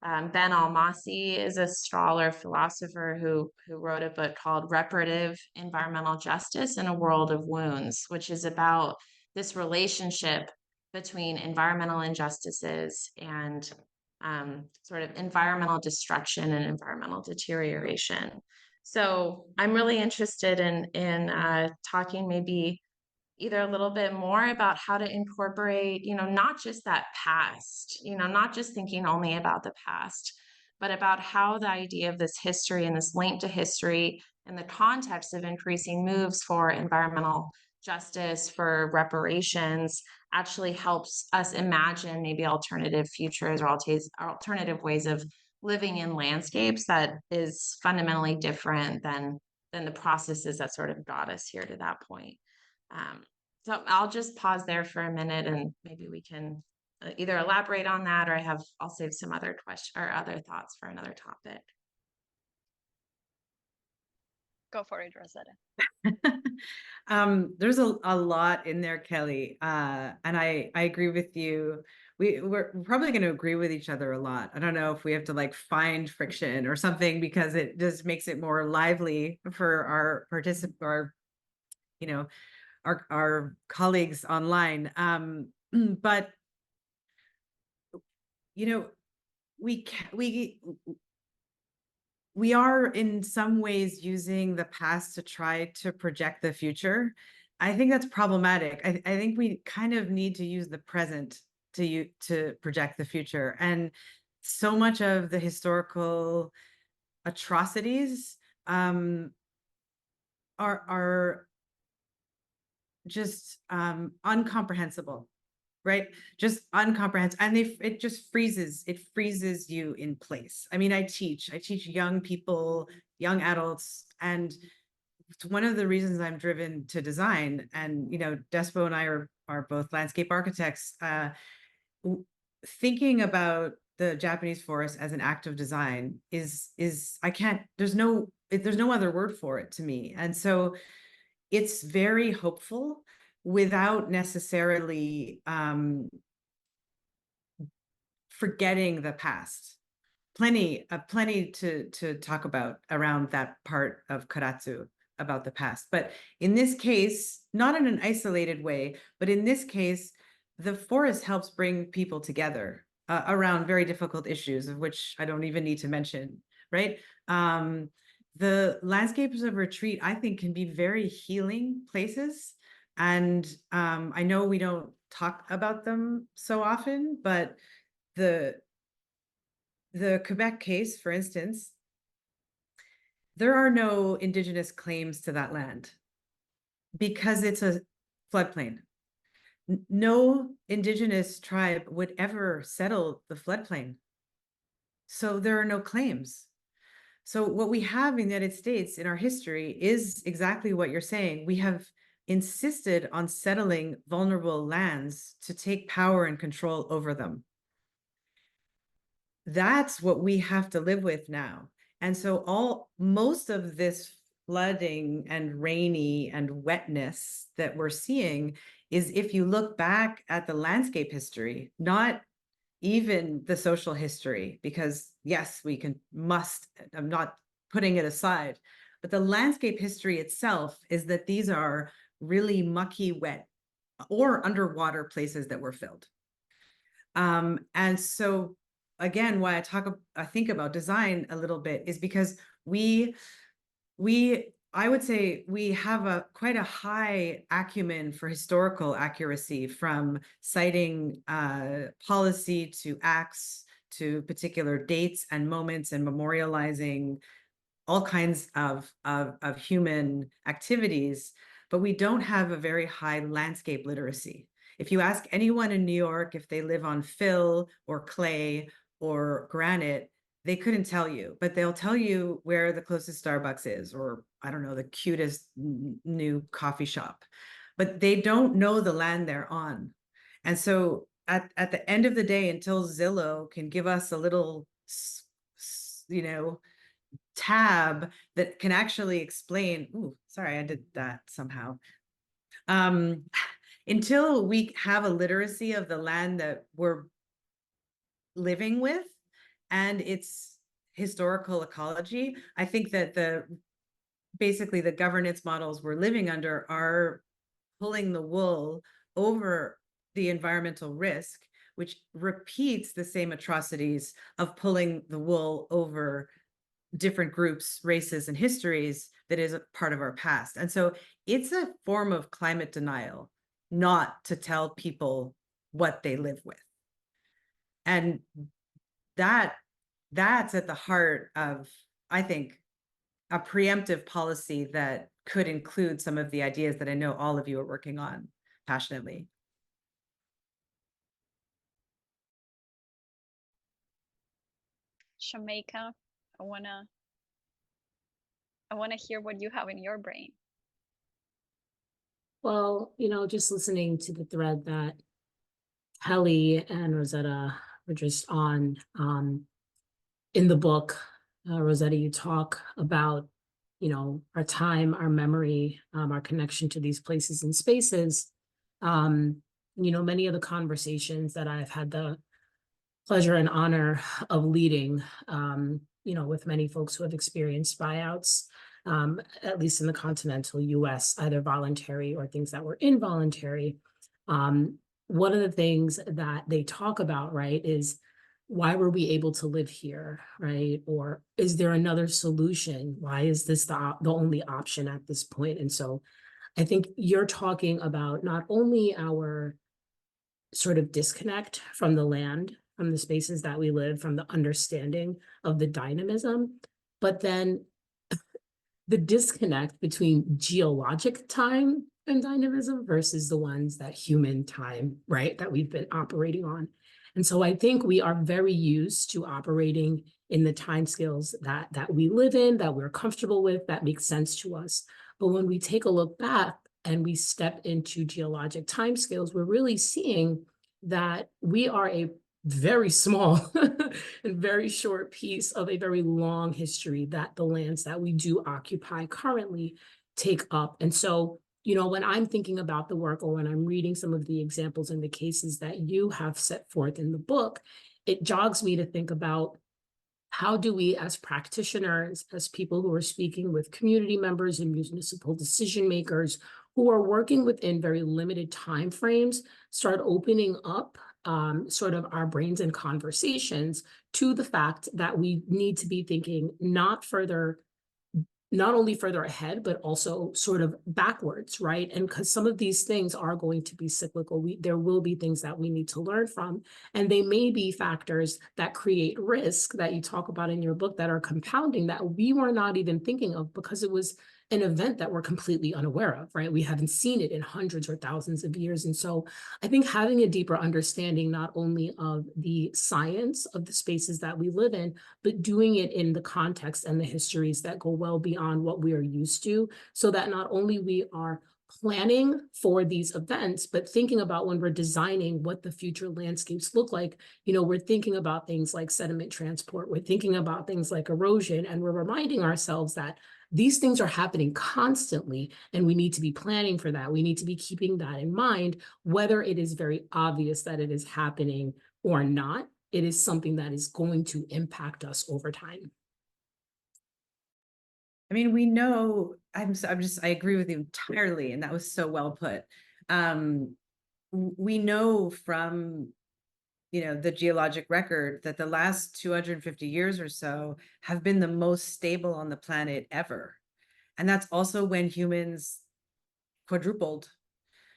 [SPEAKER 4] Ben Almasi is a scholar philosopher who wrote a book called Reparative Environmental Justice in a World of Wounds, which is about this relationship between environmental injustices and sort of environmental destruction and environmental deterioration. So I'm really interested in talking maybe either a little bit more about how to incorporate, not just that past, not just thinking only about the past, but about how the idea of this history and this link to history in the context of increasing moves for environmental justice, for reparations, actually helps us imagine maybe alternative futures or alternative ways of living in landscapes that is fundamentally different than the processes that sort of got us here to that point. So I'll just pause there for a minute and maybe we can either elaborate on that, or I'll save some other questions or other thoughts for another topic.
[SPEAKER 2] Go for it, Rosetta.
[SPEAKER 3] There's a lot in there, Kelly. And I agree with you. We're probably going to agree with each other a lot. I don't know if we have to like find friction or something, because it just makes it more lively for our our colleagues online. But we are in some ways using the past to try to project the future. I think that's problematic. I think we kind of need to use the present to project the future. And so much of the historical atrocities are just incomprehensible, right? Just incomprehensible. And it just freezes you in place. I mean, I teach young people, young adults, and it's one of the reasons I'm driven to design. And, Despo and I are both landscape architects, thinking about the Japanese forest as an act of design is there's no other word for it to me. And so it's very hopeful without necessarily forgetting the past. Plenty to talk about around that part of Karatsu. about the past. But in this case, not in an isolated way, but in this case, the forest helps bring people together around very difficult issues, of which I don't even need to mention, right? The landscapes of retreat, I think, can be very healing places. And I know we don't talk about them so often, but the Quebec case, for instance, there are no indigenous claims to that land because it's a floodplain. No indigenous tribe would ever settle the floodplain. So there are no claims. So what we have in the United States in our history is exactly what you're saying. We have insisted on settling vulnerable lands to take power and control over them. That's what we have to live with now. And so most of this flooding and rainy and wetness that we're seeing is, if you look back at the landscape history, not even the social history, because yes, I'm not putting it aside, but the landscape history itself is that these are really mucky, wet, or underwater places that were filled. And so again, why I think about design a little bit is because I would say we have quite a high acumen for historical accuracy, from citing policy to acts to particular dates and moments, and memorializing all kinds of human activities, but we don't have a very high landscape literacy. If you ask anyone in New York if they live on fill or clay or granite, they couldn't tell you, but they'll tell you where the closest Starbucks is, or I don't know, the cutest new coffee shop, but they don't know the land they're on. And so at the end of the day, until Zillow can give us a little, tab that can actually explain, ooh, sorry, I did that somehow. Until we have a literacy of the land that we're living with and its historical ecology, I think that basically the governance models we're living under are pulling the wool over the environmental risk, which repeats the same atrocities of pulling the wool over different groups, races, and histories that is a part of our past. And so it's a form of climate denial, not to tell people what they live with. And that's at the heart of, I think, a preemptive policy that could include some of the ideas that I know all of you are working on passionately.
[SPEAKER 2] Shameika, I wanna hear what you have in your brain.
[SPEAKER 5] Well, just listening to the thread that Kelly and Rosetta were just on, in the book, Rosetta, you talk about, our time, our memory, our connection to these places and spaces. Many of the conversations that I've had the pleasure and honor of leading, with many folks who have experienced buyouts, at least in the continental US, either voluntary or things that were involuntary. One of the things that they talk about, right, is why were we able to live here, right? Or is there another solution? Why is this the only option at this point? And so I think you're talking about not only our sort of disconnect from the land, from the spaces that we live, from the understanding of the dynamism, but then the disconnect between geologic time and dynamism versus the ones that human time, right, that we've been operating on. And so I think we are very used to operating in the timescales that we live in, that we're comfortable with, that makes sense to us. But when we take a look back and we step into geologic timescales, we're really seeing that we are a very small and very short piece of a very long history that the lands that we do occupy currently take up. And so, when I'm thinking about the work, or when I'm reading some of the examples and the cases that you have set forth in the book, it jogs me to think about how do we, as practitioners, as people who are speaking with community members and municipal decision makers who are working within very limited timeframes, start opening up sort of our brains and conversations to the fact that we need to be thinking not only further ahead, but also sort of backwards, right? And because some of these things are going to be cyclical, there will be things that we need to learn from. And they may be factors that create risk that you talk about in your book that are compounding that we were not even thinking of because it was an event that we're completely unaware of, right? We haven't seen it in hundreds or thousands of years. And so I think having a deeper understanding, not only of the science of the spaces that we live in, but doing it in the context and the histories that go well beyond what we are used to, so that not only we are planning for these events, but thinking about when we're designing what the future landscapes look like, we're thinking about things like sediment transport, we're thinking about things like erosion, and we're reminding ourselves that these things are happening constantly, and we need to be planning for that. We need to be keeping that in mind, whether it is very obvious that it is happening or not. It is something that is going to impact us over time.
[SPEAKER 3] I mean, we know, I agree with you entirely. And that was so well put. We know from, the geologic record that the last 250 years or so have been the most stable on the planet ever. And that's also when humans quadrupled.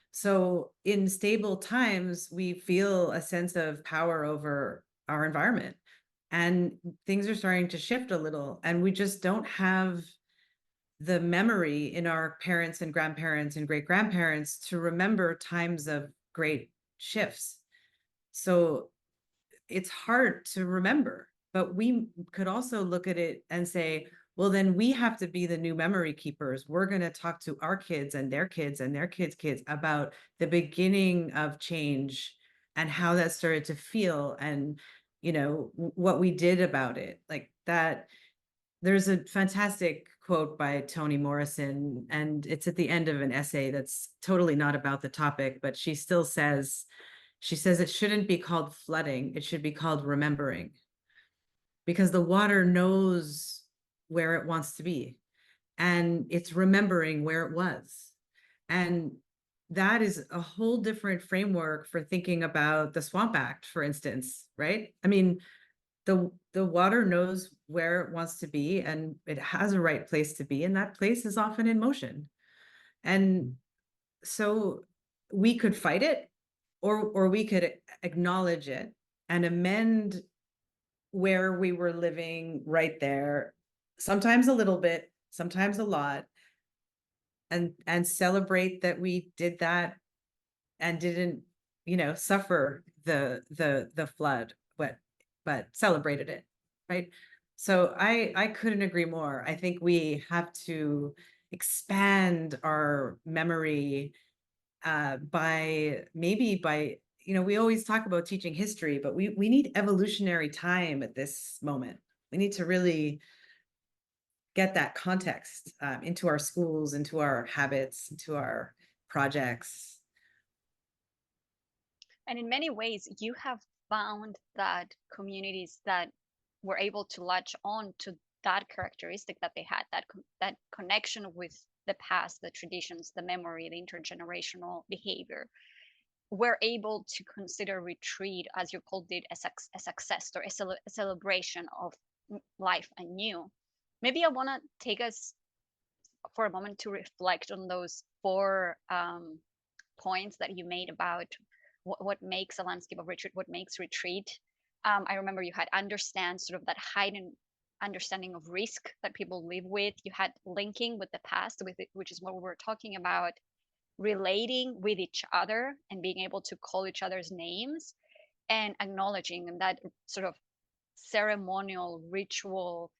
[SPEAKER 3] So in stable times, we feel a sense of power over our environment, and things are starting to shift a little, and we just don't have the memory in our parents and grandparents and great grandparents to remember times of great shifts. So it's hard to remember, but we could also look at it and say, well, then we have to be the new memory keepers. We're going to talk to our kids and their kids and their kids' kids about the beginning of change and how that started to feel, and, what we did about it. Like that. There's a fantastic quote by Toni Morrison, and it's at the end of an essay that's totally not about the topic, but she says it shouldn't be called flooding. It should be called remembering, because the water knows where it wants to be, and it's remembering where it was. And that is a whole different framework for thinking about the Swamp Act, for instance, right? I mean, the water knows where it wants to be, and it has a right place to be, and that place is often in motion. And so we could fight it, or we could acknowledge it and amend where we were living right there, sometimes a little bit, sometimes a lot, and celebrate that we did that and didn't, suffer the flood, but celebrated it, right? So I couldn't agree more. I think we have to expand our memory by we always talk about teaching history, but we need evolutionary time at this moment. We need to really get that context into our schools, into our habits, into our projects.
[SPEAKER 2] And in many ways, you have found that communities that were able to latch on to that characteristic that they had, that connection with the past, the traditions, the memory, the intergenerational behavior, were able to consider retreat, as you called it, a success or a celebration of life anew. Maybe I want to take us for a moment to reflect on those four points that you made about what makes a landscape of retreat, what makes retreat. I remember you had understand sort of that heightened understanding of risk that people live with. You had linking with the past, which is what we were talking about, relating with each other and being able to call each other's names, and acknowledging that sort of ceremonial ritual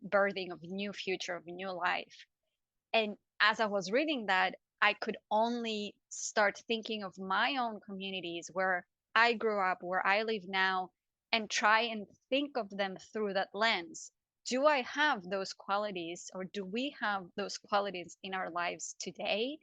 [SPEAKER 2] birthing of new future, of new life. And as I was reading that, I could only start thinking of my own communities where I grew up, where I live now, and try and think of them through that lens. Do I have those qualities, or do we have those qualities in our lives today?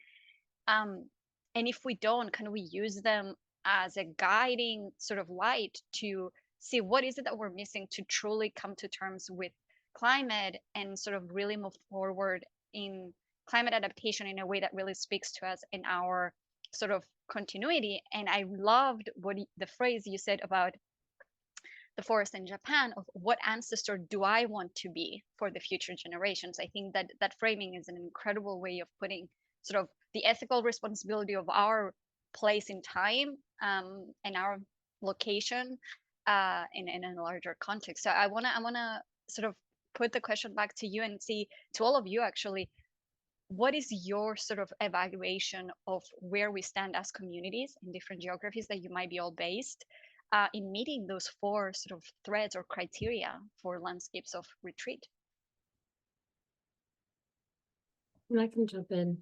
[SPEAKER 2] And if we don't, can we use them as a guiding sort of light to see what is it that we're missing to truly come to terms with climate and sort of really move forward in climate adaptation in a way that really speaks to us in our sort of continuity. And I loved the phrase you said about the forest in Japan, of what ancestor do I want to be for the future generations. I think that that framing is an incredible way of putting sort of the ethical responsibility of our place in time, and our location, in a larger context. So I wanna sort of put the question back to you and see, to all of you actually, what is your sort of evaluation of where we stand as communities in different geographies that you might be all based, in meeting those four sort of threads or criteria for landscapes of retreat?
[SPEAKER 5] And I can jump in.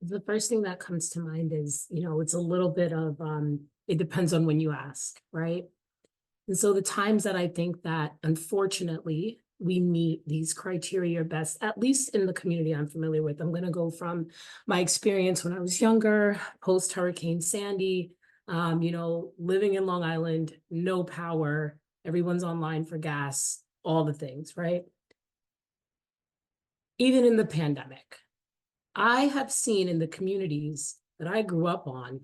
[SPEAKER 5] The first thing that comes to mind is, it's a little bit of, it depends on when you ask, right? And so the times that I think that, unfortunately, we meet these criteria best, at least in the community I'm familiar with. I'm going to go from my experience when I was younger, post Hurricane Sandy, living in Long Island, no power, everyone's online for gas, all the things, right? Even in the pandemic, I have seen in the communities that I grew up on,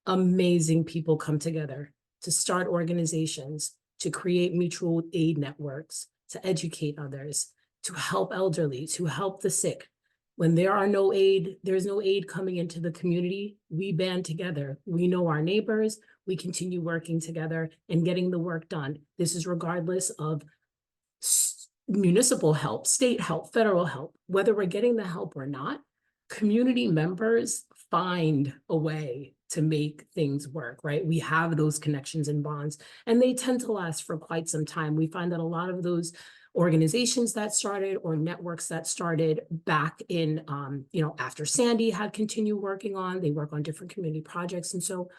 [SPEAKER 5] amazing people come together to start organizations, to create mutual aid networks, to educate others, to help elderly, to help the sick. When there's no aid coming into the community, we band together. We know our neighbors, we continue working together and getting the work done. This is regardless of municipal help, state help, federal help, whether we're getting the help or not. Community members find a way to make things work, right? We have those connections and bonds, and they tend to last for quite some time. We find that a lot of those organizations that started or networks that started back in, after Sandy had continued working on, they work on different community projects. And so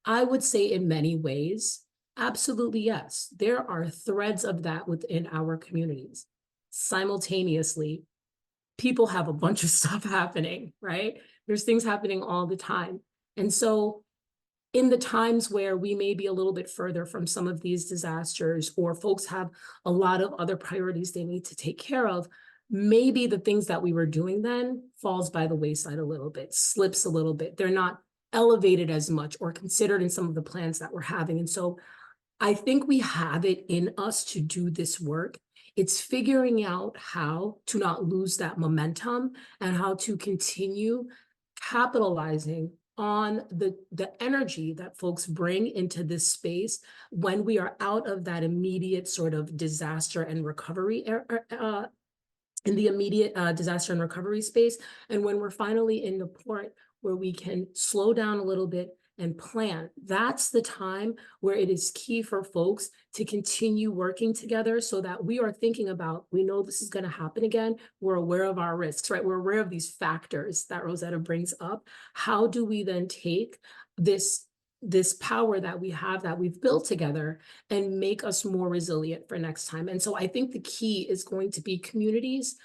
[SPEAKER 5] I would say in many ways, absolutely yes, there are threads of that within our communities. Simultaneously, people have a bunch of stuff happening, right? There's things happening all the time. And so in the times where we may be a little bit further from some of these disasters, or folks have a lot of other priorities they need to take care of, maybe the things that we were doing then falls by the wayside a little bit, slips a little bit. They're not elevated as much or considered in some of the plans that we're having. And so I think we have it in us to do this work. It's figuring out how to not lose that momentum and how to continue capitalizing on the energy that folks bring into this space when we are out of that immediate sort of disaster and recovery in the immediate disaster and recovery space. And when we're finally in the point where we can slow down a little bit and plan, that's the time where it is key for folks to continue working together so that we are thinking about, we know this is going to happen again. We're aware of our risks, right? We're aware of these factors that Rosetta brings up. How do we then take this power that we have, that we've built together, and make us more resilient for next time? And so I think the key is going to be communities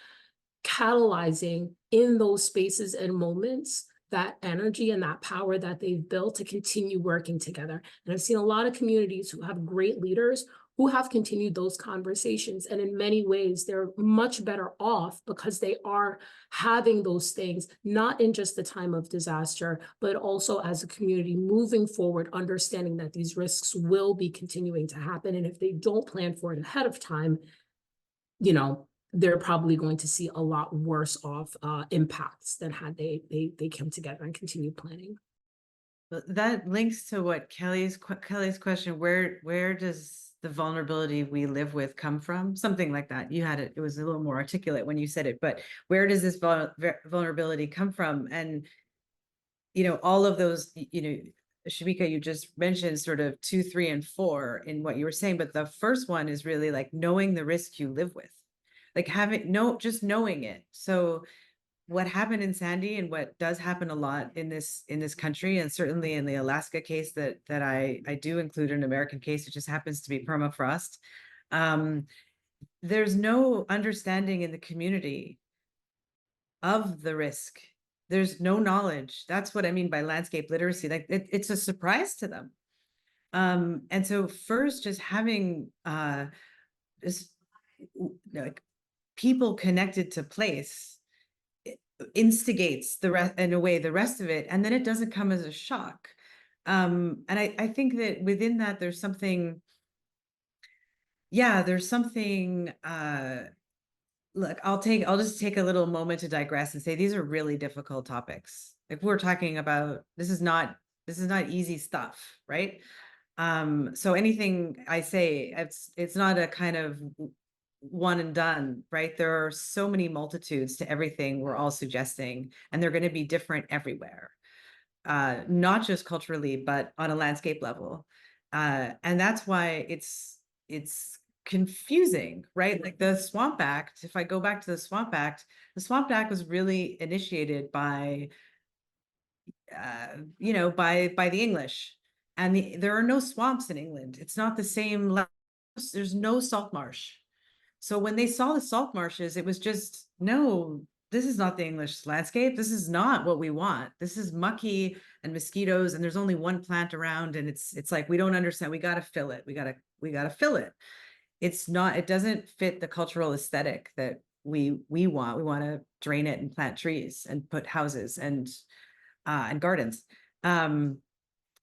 [SPEAKER 5] catalyzing in those spaces and moments that energy and that power that they've built to continue working together. And I've seen a lot of communities who have great leaders who have continued those conversations. And in many ways, they're much better off because they are having those things, not in just the time of disaster, but also as a community moving forward, understanding that these risks will be continuing to happen. And if they don't plan for it ahead of time, they're probably going to see a lot worse off impacts than had they come together and continued planning.
[SPEAKER 3] That links to what Kelly's question, where does the vulnerability we live with come from? Something like that. You had it was a little more articulate when you said it, but where does this vulnerability come from? And, all of those, Shameika, you just mentioned sort of 2, 3, and 4 in what you were saying, but the first one is really like knowing the risk you live with. Like just knowing it. So what happened in Sandy, and what does happen a lot in this country, and certainly in the Alaska case that I do include an American case, it just happens to be permafrost. There's no understanding in the community of the risk. There's no knowledge. That's what I mean by landscape literacy. Like it's a surprise to them. And so first, just having this, like, people connected to place instigates the rest, in a way, the rest of it, and then it doesn't come as a shock. And I think that within that there's something, there's something, look, I'll just take a little moment to digress and say these are really difficult topics. Like, we're talking about, this is not easy stuff, right? So anything I say, it's not a kind of one and done, right? There are so many multitudes to everything we're all suggesting, and they're going to be different everywhere, not just culturally, but on a landscape level. And that's why it's confusing, right? Like the Swamp Act, if I go back to the Swamp Act was really initiated by, by the English. And there are no swamps in England. It's not the same. There's no salt marsh. So when they saw the salt marshes, it was just, no, this is not the English landscape. This is not what we want. This is mucky and mosquitoes, and there's only one plant around, and it's like, we don't understand. We got to fill it. We got to fill it. It's not, it doesn't fit the cultural aesthetic that we want. We want to drain it and plant trees and put houses and gardens.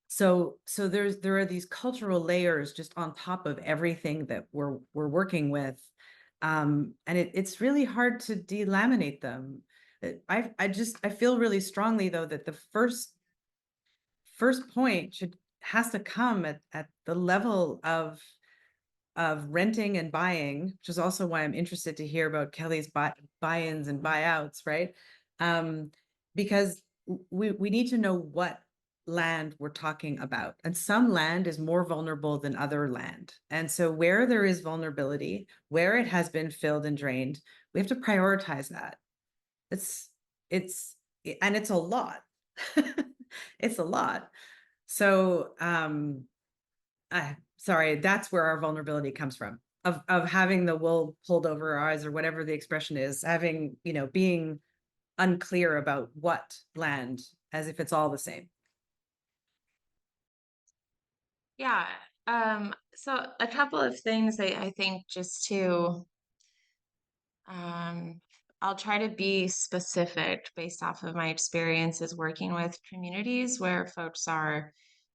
[SPEAKER 3] So there are these cultural layers just on top of everything that we're working with. And it's really hard to delaminate them. I feel really strongly, though, that the first point has to come at the level of renting and buying, which is also why I'm interested to hear about Kelly's buy-ins and buyouts, right? Because we need to know what land we're talking about, and some land is more vulnerable than other land. And so where there is vulnerability, where it has been filled and drained, we have to prioritize that. It's a lot. It's a lot. So sorry, that's where our vulnerability comes from, of having the wool pulled over our eyes, or whatever the expression is, having, being unclear about what land, as if it's all the same.
[SPEAKER 4] Yeah. So a couple of things I think, just to, I'll try to be specific based off of my experiences working with communities where folks are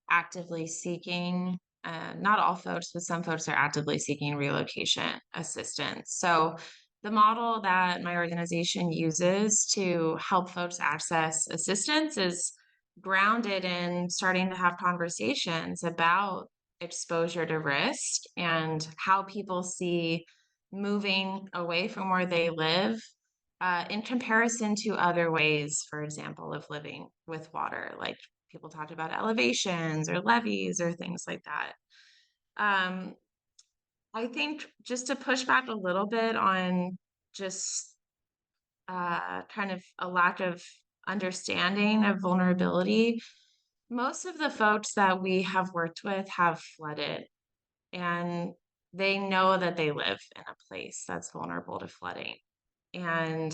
[SPEAKER 4] actively seeking, not all folks, but some folks are actively seeking relocation assistance. So the model that my organization uses to help folks access assistance is grounded in starting to have conversations about exposure to risk and how people see moving away from where they live in comparison to other ways, for example, of living with water. Like, people talked about elevations or levees or things like that. I think, just to push back a little bit on just kind of a lack of understanding of vulnerability, most of the folks that we have worked with have flooded, and they know that they live in a place that's vulnerable to flooding. And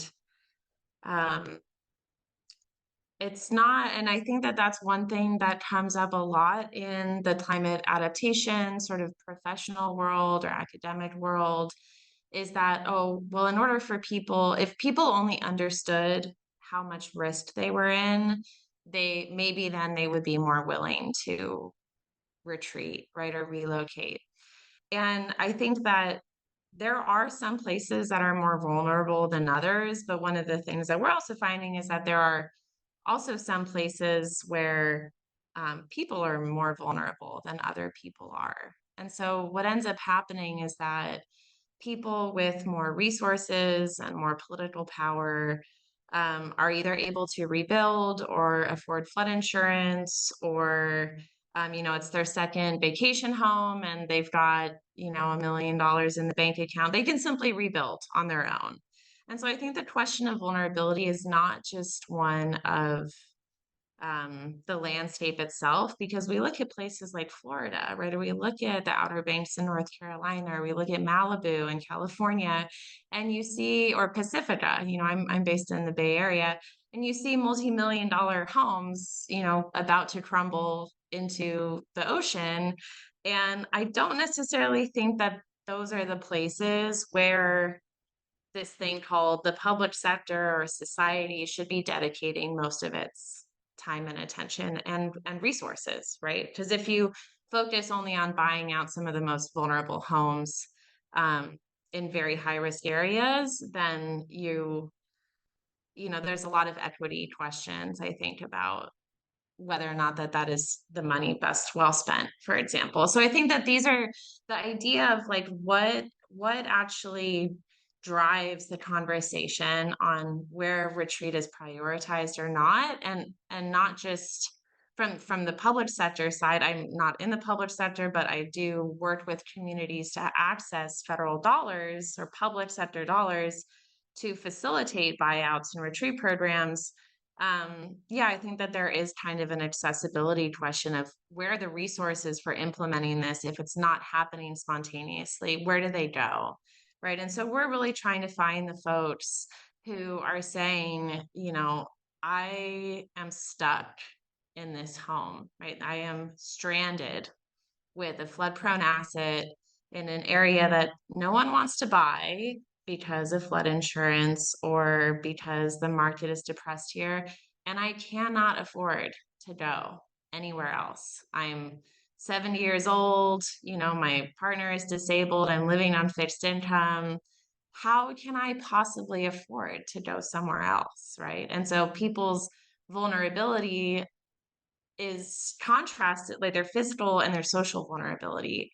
[SPEAKER 4] it's not, and I think that that's one thing that comes up a lot in the climate adaptation sort of professional world or academic world, is that, oh, well, in order for people, if people only understood how much risk they were in, then they would be more willing to retreat, right, or relocate. And I think that there are some places that are more vulnerable than others, but one of the things that we're also finding is that there are also some places where people are more vulnerable than other people are. And so what ends up happening is that people with more resources and more political power are either able to rebuild or afford flood insurance, or it's their second vacation home and they've got, $1 million in the bank account. They can simply rebuild on their own. And so I think the question of vulnerability is not just one of the landscape itself, because we look at places like Florida, right? Or we look at the Outer Banks in North Carolina, or we look at Malibu in California, and you see, or Pacifica, I'm based in the Bay Area, and you see multi-million-dollar homes, about to crumble into the ocean. And I don't necessarily think that those are the places where this thing called the public sector or society should be dedicating most of its time and attention and resources, right? Because if you focus only on buying out some of the most vulnerable homes in very high risk areas, then you know, there's a lot of equity questions, I think, about whether or not that is the money best well spent, for example. So I think that these are the idea of like what actually drives the conversation on where retreat is prioritized or not, and not just from the public sector side. I'm not in the public sector, but I do work with communities to access federal dollars or public sector dollars to facilitate buyouts and retreat programs. Yeah, I think that there is kind of an accessibility question of where are the resources for implementing this if it's not happening spontaneously, where do they go? Right. And so we're really trying to find the folks who are saying, you know, I am stuck in this home, right? I am stranded with a flood prone asset in an area that no one wants to buy because of flood insurance or because the market is depressed here. And I cannot afford to go anywhere else. I'm 70 years old, you know, my partner is disabled, I'm living on fixed income. How can I possibly afford to go somewhere else? Right. And so people's vulnerability is contrasted, like their physical and their social vulnerability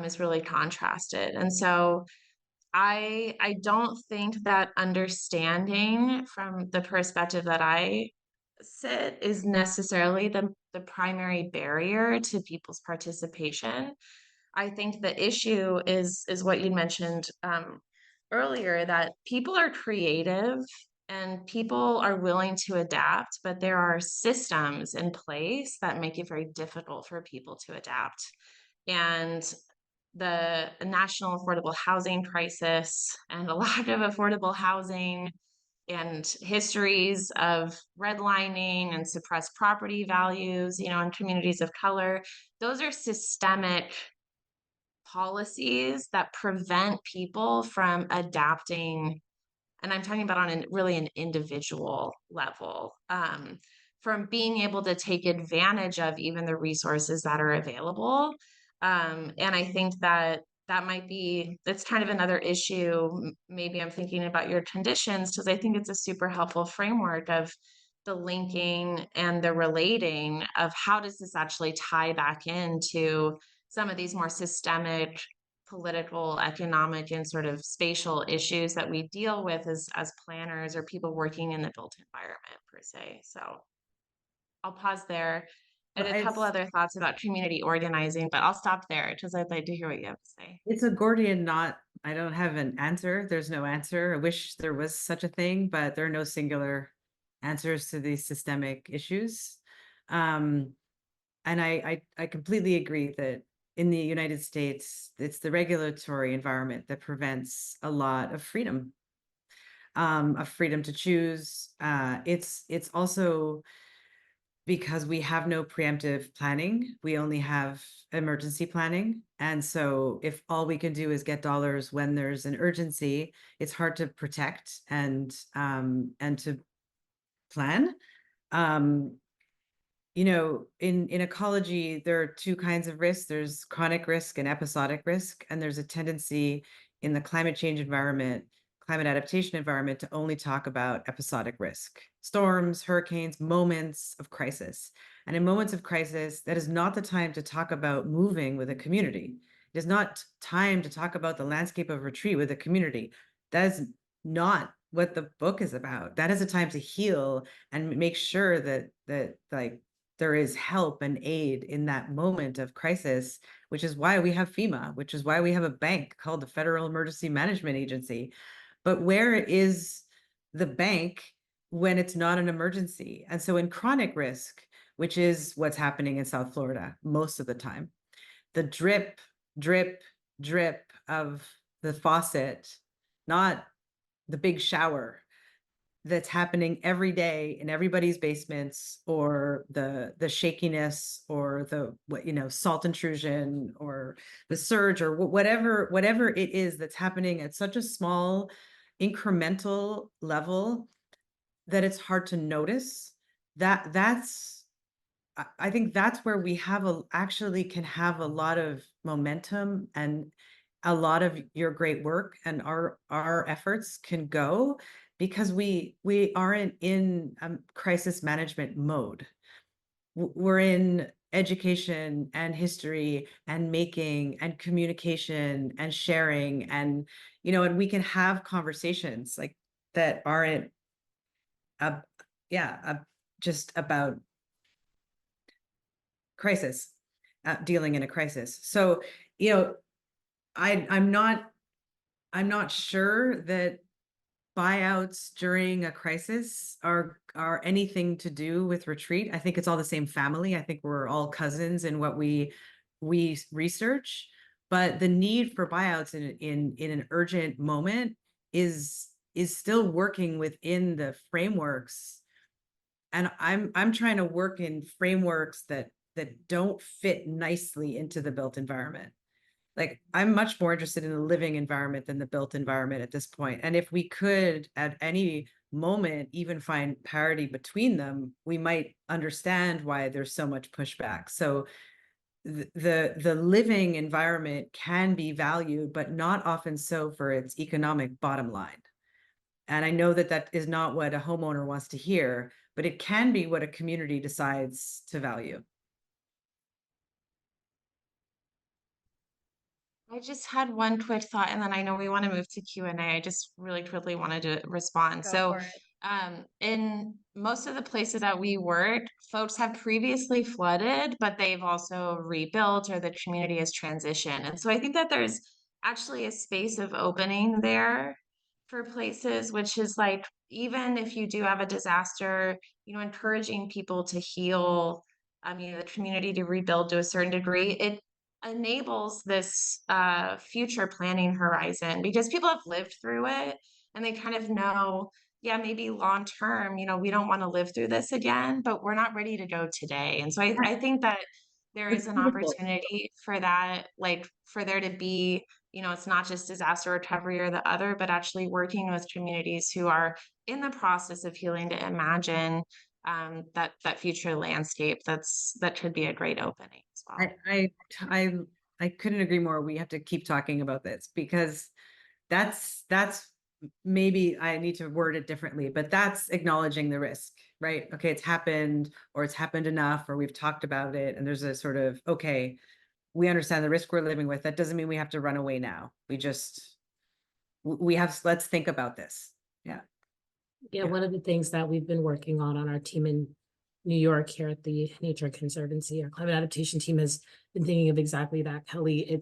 [SPEAKER 4] is really contrasted. And so I don't think that understanding from the perspective that I sit is necessarily the primary barrier to people's participation. I think the issue is what you mentioned earlier, that people are creative and people are willing to adapt, but there are systems in place that make it very difficult for people to adapt. And the national affordable housing crisis and a lack of affordable housing and histories of redlining and suppressed property values, you know, in communities of color, those are systemic policies that prevent people from adapting. And I'm talking about on really an individual level, from being able to take advantage of even the resources that are available. And I think that that's kind of another issue. Maybe I'm thinking about your conditions, because I think it's a super helpful framework of the linking and the relating of how does this actually tie back into some of these more systemic political, economic, and sort of spatial issues that we deal with as planners or people working in the built environment per se. So I'll pause there. I had a couple other thoughts about community organizing, but I'll stop there because I'd like to hear what you have to say.
[SPEAKER 3] It's a Gordian knot. I don't have an answer. There's no answer. I wish there was such a thing, but there are no singular answers to these systemic issues. And I completely agree that in the United States, it's the regulatory environment that prevents a lot of freedom to choose. It's also because we have no preemptive planning. We only have emergency planning. And so if all we can do is get dollars when there's an urgency, it's hard to protect and to plan. You know, in ecology, there are two kinds of risks. There's chronic risk and episodic risk. And there's a tendency in the climate change environment, climate adaptation environment, to only talk about episodic risk, storms, hurricanes, moments of crisis. And in moments of crisis, that is not the time to talk about moving with a community. It is not time to talk about the landscape of retreat with a community. That is not what the book is about. That is a time to heal and make sure that like there is help and aid in that moment of crisis, which is why we have FEMA, which is why we have a bank called the Federal Emergency Management Agency. But where is the bank when it's not an emergency? And so in chronic risk, which is what's happening in South Florida most of the time, the drip, drip, drip of the faucet, not the big shower, that's happening every day in everybody's basements, or the shakiness, or the salt intrusion, or the surge, or whatever it is that's happening at such a small incremental level that it's hard to notice. I think that's where we actually can have a lot of momentum, and a lot of your great work and our efforts can go, because we aren't in crisis management mode. We're in education and history and making and communication and sharing, and and we can have conversations like that aren't just about crisis, dealing in a crisis. So, I'm not sure that buyouts during a crisis are anything to do with retreat. I think it's all the same family. I think we're all cousins in what we research. But the need for buyouts in an urgent moment is still working within the frameworks. And I'm trying to work in frameworks that don't fit nicely into the built environment. Like, I'm much more interested in the living environment than the built environment at this point. And if we could at any moment even find parity between them, we might understand why there's so much pushback. So the living environment can be valued, but not often so for its economic bottom line. And I know that that is not what a homeowner wants to hear, but it can be what a community decides to value.
[SPEAKER 4] I just had one quick thought, and then I know we want to move to Q&A. I just really quickly wanted to respond.
[SPEAKER 2] Go
[SPEAKER 4] So,
[SPEAKER 2] for it.
[SPEAKER 4] in most of the places that we work, folks have previously flooded, but they've also rebuilt, or the community has transitioned. And so I think that there's actually a space of opening there for places, which is like, even if you do have a disaster, encouraging people to heal, the community to rebuild to a certain degree. It enables this future planning horizon, because people have lived through it and they kind of know, yeah, maybe long term, we don't want to live through this again, but we're not ready to go today. And so I think that there is an opportunity for that, like for there to be, it's not just disaster recovery or the other, but actually working with communities who are in the process of healing to imagine that future landscape that could be a great opening as well.
[SPEAKER 3] I couldn't agree more. We have to keep talking about this, because that's maybe I need to word it differently, but that's acknowledging the risk, right? Okay, it's happened, or it's happened enough, or we've talked about it, and there's a sort of, okay, we understand the risk we're living with. That doesn't mean we have to run away now. Let's think about this. Yeah.
[SPEAKER 5] Yeah, one of the things that we've been working on our team in New York here at the Nature Conservancy, our climate adaptation team, has been thinking of exactly that, Kelly.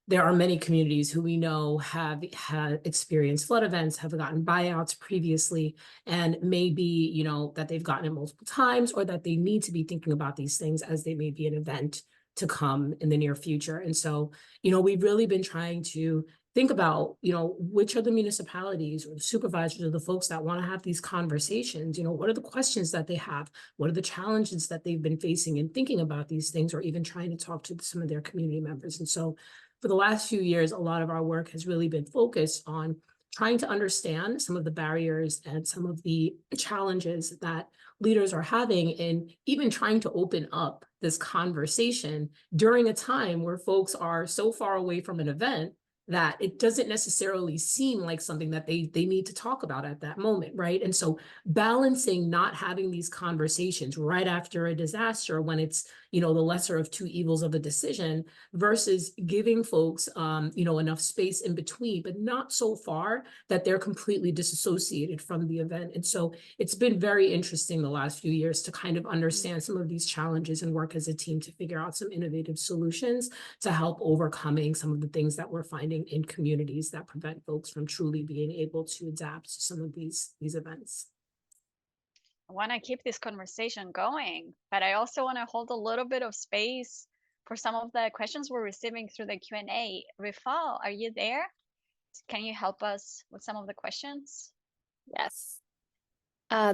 [SPEAKER 5] There are many communities who we know have had experienced flood events, have gotten buyouts previously, and maybe, that they've gotten it multiple times, or that they need to be thinking about these things as they may be an event to come in the near future. And so, we've really been trying to think about, which are the municipalities or the supervisors or the folks that want to have these conversations. What are the questions that they have? What are the challenges that they've been facing in thinking about these things, or even trying to talk to some of their community members? And so for the last few years, a lot of our work has really been focused on trying to understand some of the barriers and some of the challenges that leaders are having, and even trying to open up this conversation during a time where folks are so far away from an event that it doesn't necessarily seem like something that they need to talk about at that moment, right? And so balancing not having these conversations right after a disaster, when it's, the lesser of two evils of a decision, versus giving folks, enough space in between, but not so far that they're completely disassociated from the event. And so it's been very interesting the last few years to kind of understand some of these challenges and work as a team to figure out some innovative solutions to help overcoming some of the things that we're finding in communities that prevent folks from truly being able to adapt to some of these events.
[SPEAKER 2] I want to keep this conversation going, but I also want to hold a little bit of space for some of the questions we're receiving through the Q&A. Rifal, are you there? Can you help us with some of the questions?
[SPEAKER 1] Yes.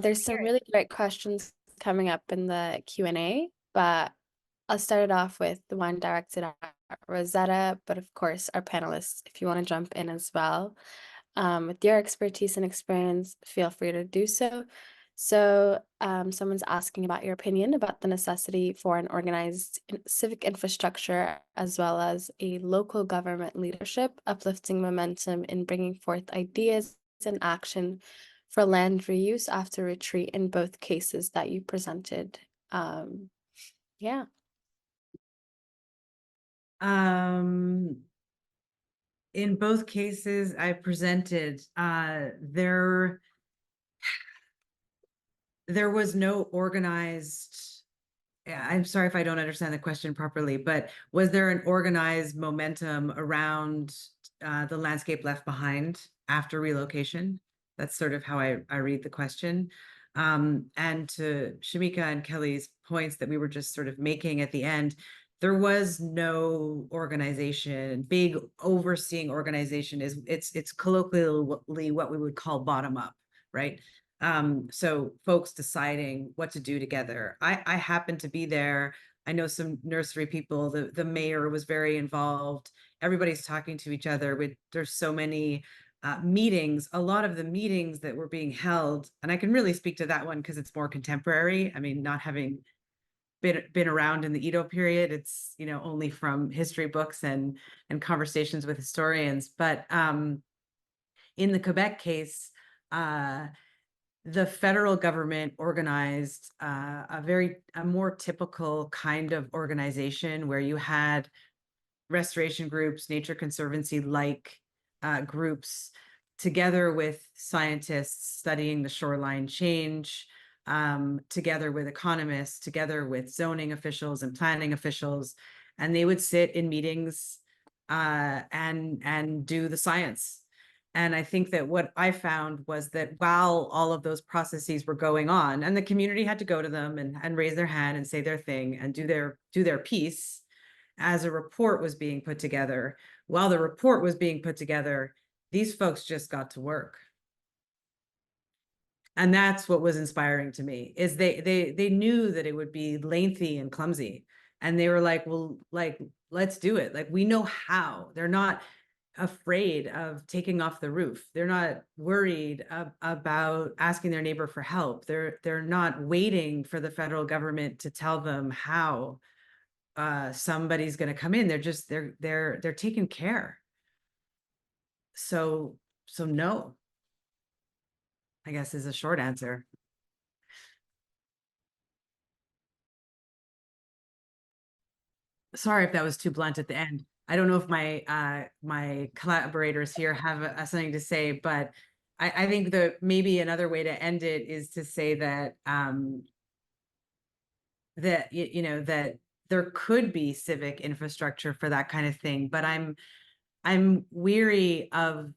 [SPEAKER 1] There's some really great questions coming up in the Q&A, but I'll start it off with the one directed at Rosetta, but of course, our panelists, if you want to jump in as well, with your expertise and experience, feel free to do so. So, someone's asking about your opinion about the necessity for an organized civic infrastructure, as well as a local government leadership, uplifting momentum in bringing forth ideas and action for land reuse after retreat in both cases that you presented. Yeah.
[SPEAKER 3] In both cases I presented, there was no organized, I'm sorry if I don't understand the question properly, but was there an organized momentum around the landscape left behind after relocation? That's sort of how I read the question. And to Shameika and Kelly's points that we were just sort of making at the end, there was no organization, big overseeing organization. It's colloquially what we would call bottom up, right? So folks deciding what to do together. I happened to be there. I know some nursery people. The mayor was very involved. Everybody's talking to each other. There's so many meetings. A lot of the meetings that were being held, and I can really speak to that one because it's more contemporary. I mean, not having been around in the Edo period, it's only from history books and conversations with historians. But in the Quebec case, the federal government organized a more typical kind of organization where you had restoration groups, Nature Conservancy like groups, together with scientists studying the shoreline change, together with economists, together with zoning officials and planning officials, and they would sit in meetings and do the science. And I think that what I found was that while all of those processes were going on, and the community had to go to them and raise their hand and say their thing and do their piece, as a report was being put together, while the report was being put together, these folks just got to work. And that's what was inspiring to me, is they knew that it would be lengthy and clumsy. And they were like, well, like, let's do it. Like, we know how. They're not afraid of taking off the roof. They're not worried about asking their neighbor for help. They're not waiting for the federal government to tell them how somebody's going to come in. They're taking care. So no, I guess, is a short answer. Sorry if that was too blunt at the end. I don't know if my collaborators here have something to say, but I think that maybe another way to end it is to say that that there could be civic infrastructure for that kind of thing, but I'm weary of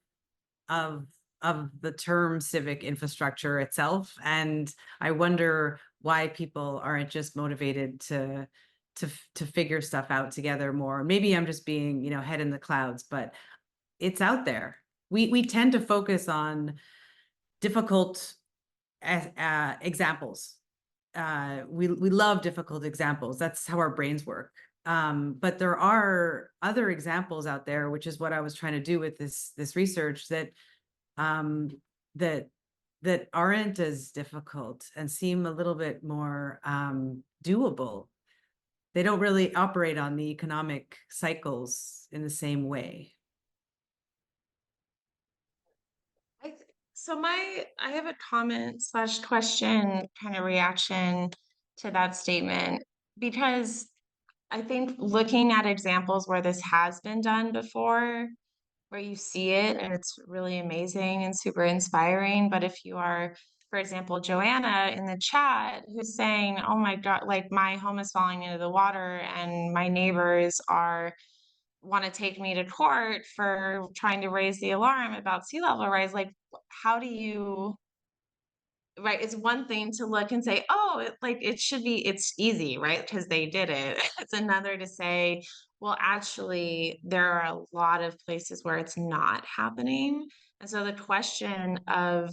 [SPEAKER 3] the term civic infrastructure itself, and I wonder why people aren't just motivated to figure stuff out together more. Maybe I'm just being, head in the clouds, but it's out there. We tend to focus on difficult examples. We love difficult examples. That's how our brains work. But there are other examples out there, which is what I was trying to do with this research, that that aren't as difficult and seem a little bit more doable. They don't really operate on the economic cycles in the same way.
[SPEAKER 4] I have a comment / question, kind of reaction to that statement, because I think looking at examples where this has been done before, where you see it and it's really amazing and super inspiring. But if you are, for example, Joanna in the chat, who's saying, oh my God, like my home is falling into the water and my neighbors want to take me to court for trying to raise the alarm about sea level rise, like how do you, right? It's one thing to look and say, oh, it's easy, right? Because they did it. It's another to say, well, actually, there are a lot of places where it's not happening. And so the question of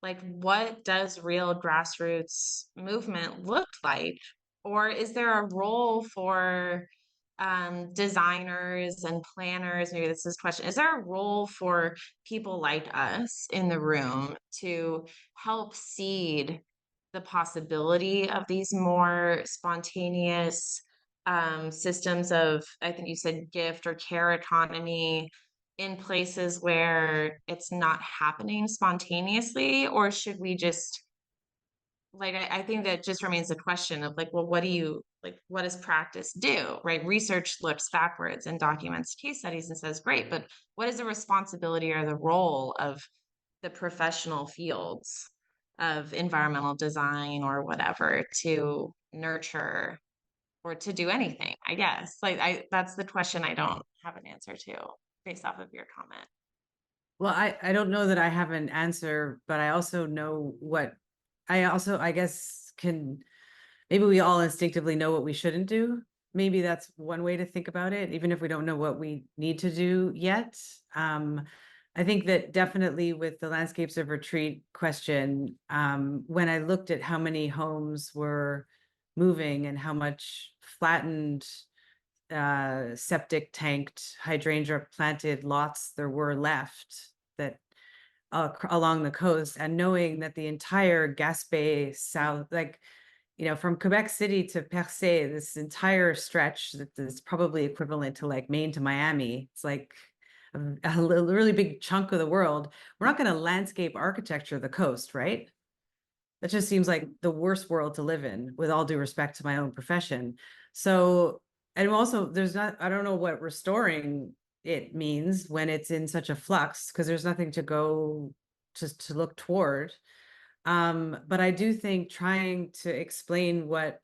[SPEAKER 4] like, what does real grassroots movement look like? Or is there a role for designers and planners? Maybe this is a question. Is there a role for people like us in the room to help seed the possibility of these more spontaneous systems of, I think you said gift or care economy, in places where it's not happening spontaneously? Or should we just, like, I think that just remains a question of like, well, what do you, like, what does practice do, right? Research looks backwards and documents case studies and says, great, but what is the responsibility or the role of the professional fields of environmental design or whatever to nurture or to do anything, I guess? Like, that's the question I don't have an answer to based off of your comment.
[SPEAKER 3] Well, I don't know that I have an answer, but I also know what I guess maybe we all instinctively know what we shouldn't do. Maybe that's one way to think about it, even if we don't know what we need to do yet. I think that definitely with the landscapes of retreat question, when I looked at how many homes were moving and how much flattened, septic tanked, hydrangea planted lots there were left that along the coast, and knowing that the entire Gaspé South, like, from Quebec City to Percé, this entire stretch that is probably equivalent to like Maine to Miami. It's like a really big chunk of the world. We're not going to landscape architecture the coast, right? That just seems like the worst world to live in, with all due respect to my own profession. So, and also I don't know what restoring it means when it's in such a flux, because there's nothing to go to look toward. But I do think trying to explain what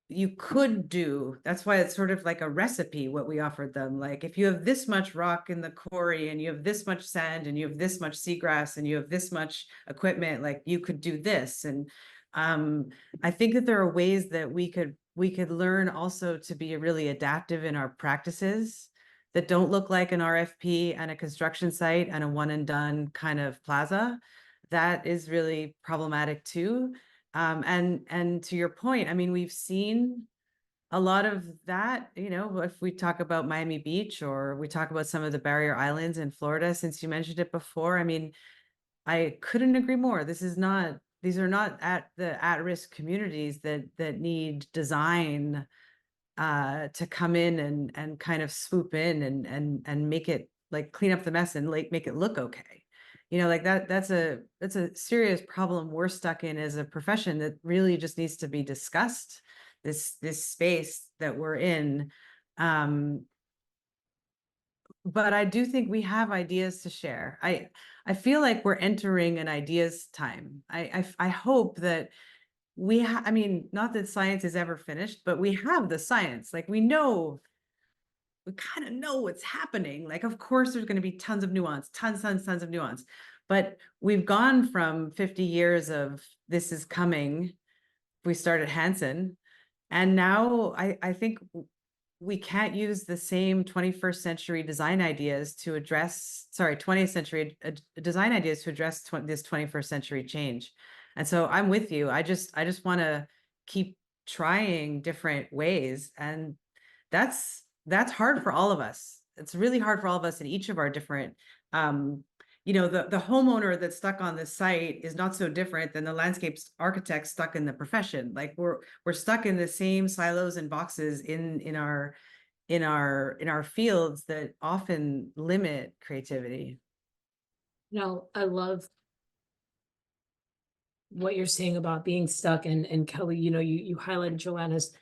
[SPEAKER 3] you could do, that's why it's sort of like a recipe, what we offered them. Like, if you have this much rock in the quarry and you have this much sand and you have this much seagrass and you have this much equipment, like you could do this. And I think that there are ways that we could learn also to be really adaptive in our practices that don't look like an RFP and a construction site and a one and done kind of plaza. That is really problematic too. And to your point, I mean, we've seen a lot of that, if we talk about Miami Beach or we talk about some of the barrier islands in Florida, since you mentioned it before. I mean, I couldn't agree more. These are not at-risk communities that need design to come in and kind of swoop in and make it, like, clean up the mess and like make it look okay. Like that's a serious problem we're stuck in as a profession that really just needs to be discussed, this space that we're in. But I do think we have ideas to share. I feel like we're entering an ideas time. I hope that I mean, not that science is ever finished, but we have the science. Like, we kind of know what's happening. Like, of course, there's going to be tons of nuance, tons of nuance. But we've gone from 50 years of this is coming. We started Hanson. And now I think we can't use the same 21st century design ideas to address, 20th century design ideas to address this 21st century change. And so I'm with you. I just want to keep trying different ways. And that's hard for all of us. It's really hard for all of us in each of our different, the homeowner that's stuck on this site is not so different than the landscape architect stuck in the profession. Like, we're stuck in the same silos and boxes in our fields that often limit creativity.
[SPEAKER 5] I love what you're saying about being stuck, and Kelly, you highlighted Joanna's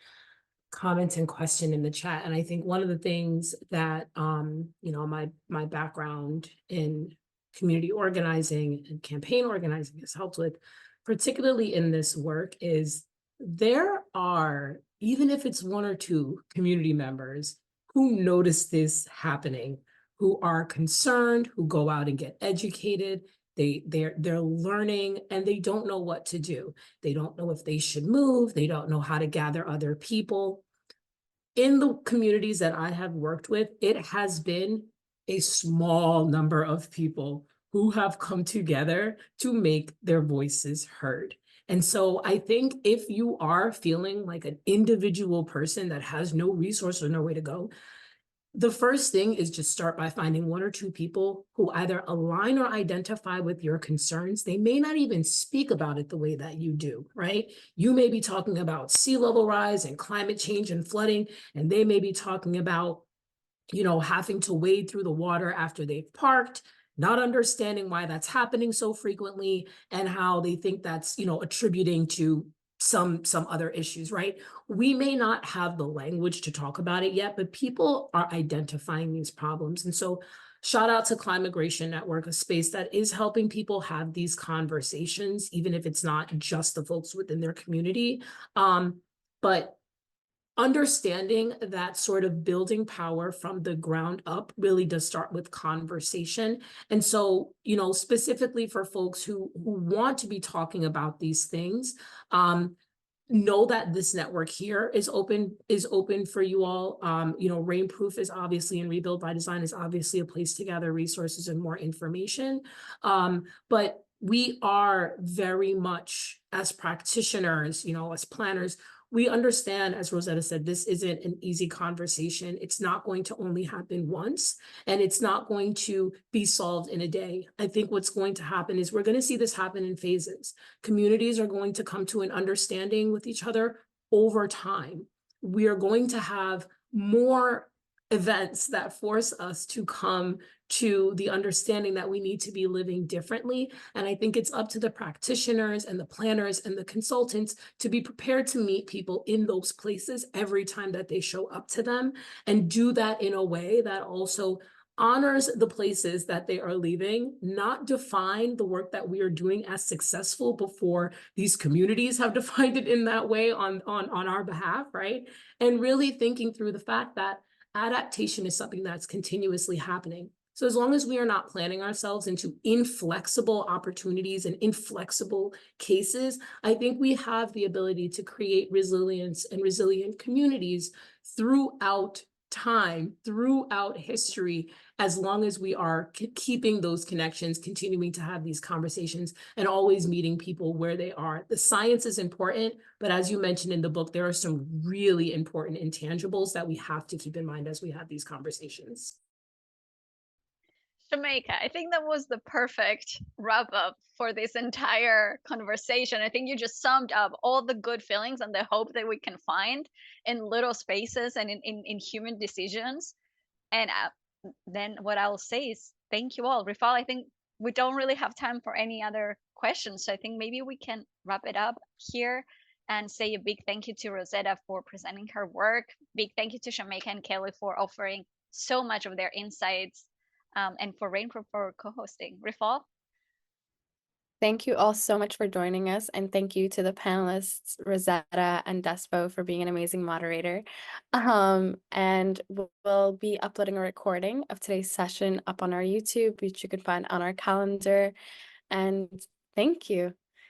[SPEAKER 5] comments and question in the chat. And I think one of the things that, my background in community organizing and campaign organizing has helped with, particularly in this work, is there are, even if it's one or two community members who notice this happening, who are concerned, who go out and get educated, they're learning, and they don't know what to do. They don't know if they should move. They don't know how to gather other people. In the communities that I have worked with, it has been a small number of people who have come together to make their voices heard. And so I think if you are feeling like an individual person that has no resource or no way to go, the first thing is just start by finding one or two people who either align or identify with your concerns. They may not even speak about it the way that you do, right? You may be talking about sea level rise and climate change and flooding, and they may be talking about, having to wade through the water after they've parked, not understanding why that's happening so frequently, and how they think that's, attributing to some other issues, right? We may not have the language to talk about it yet, but people are identifying these problems. And so shout out to Climigration Network, a space that is helping people have these conversations, even if it's not just the folks within their community. But understanding that sort of building power from the ground up really does start with conversation. And so, specifically for folks who want to be talking about these things, know that this network here is open for you all. Rainproof is obviously, and Rebuild by Design is obviously a place to gather resources and more information. But we are very much, as practitioners, as planners, we understand, as Rosetta said, this isn't an easy conversation. It's not going to only happen once, and it's not going to be solved in a day. I think what's going to happen is we're going to see this happen in phases. Communities are going to come to an understanding with each other over time. We are going to have more events that force us to come to the understanding that we need to be living differently. And I think it's up to the practitioners and the planners and the consultants to be prepared to meet people in those places every time that they show up to them, and do that in a way that also honors the places that they are leaving, not define the work that we are doing as successful before these communities have defined it in that way on our behalf, right? And really thinking through the fact that adaptation is something that's continuously happening. So as long as we are not planning ourselves into inflexible opportunities and inflexible cases, I think we have the ability to create resilience and resilient communities throughout time, throughout history, as long as we are keeping those connections, continuing to have these conversations, and always meeting people where they are. The science is important, but as you mentioned in the book, there are some really important intangibles that we have to keep in mind as we have these conversations.
[SPEAKER 2] Shameika, I think that was the perfect wrap up for this entire conversation. I think you just summed up all the good feelings and the hope that we can find in little spaces and in human decisions. And then what I'll say is thank you all. Rifal, I think we don't really have time for any other questions. So I think maybe we can wrap it up here and say a big thank you to Rosetta for presenting her work. Big thank you to Shameika and Kelly for offering so much of their insights, and for Rainproof for co-hosting. Rifal?
[SPEAKER 1] Thank you all so much for joining us, and thank you to the panelists, Rosetta and Despo, for being an amazing moderator. And we'll be uploading a recording of today's session up on our YouTube, which you can find on our calendar. And thank you.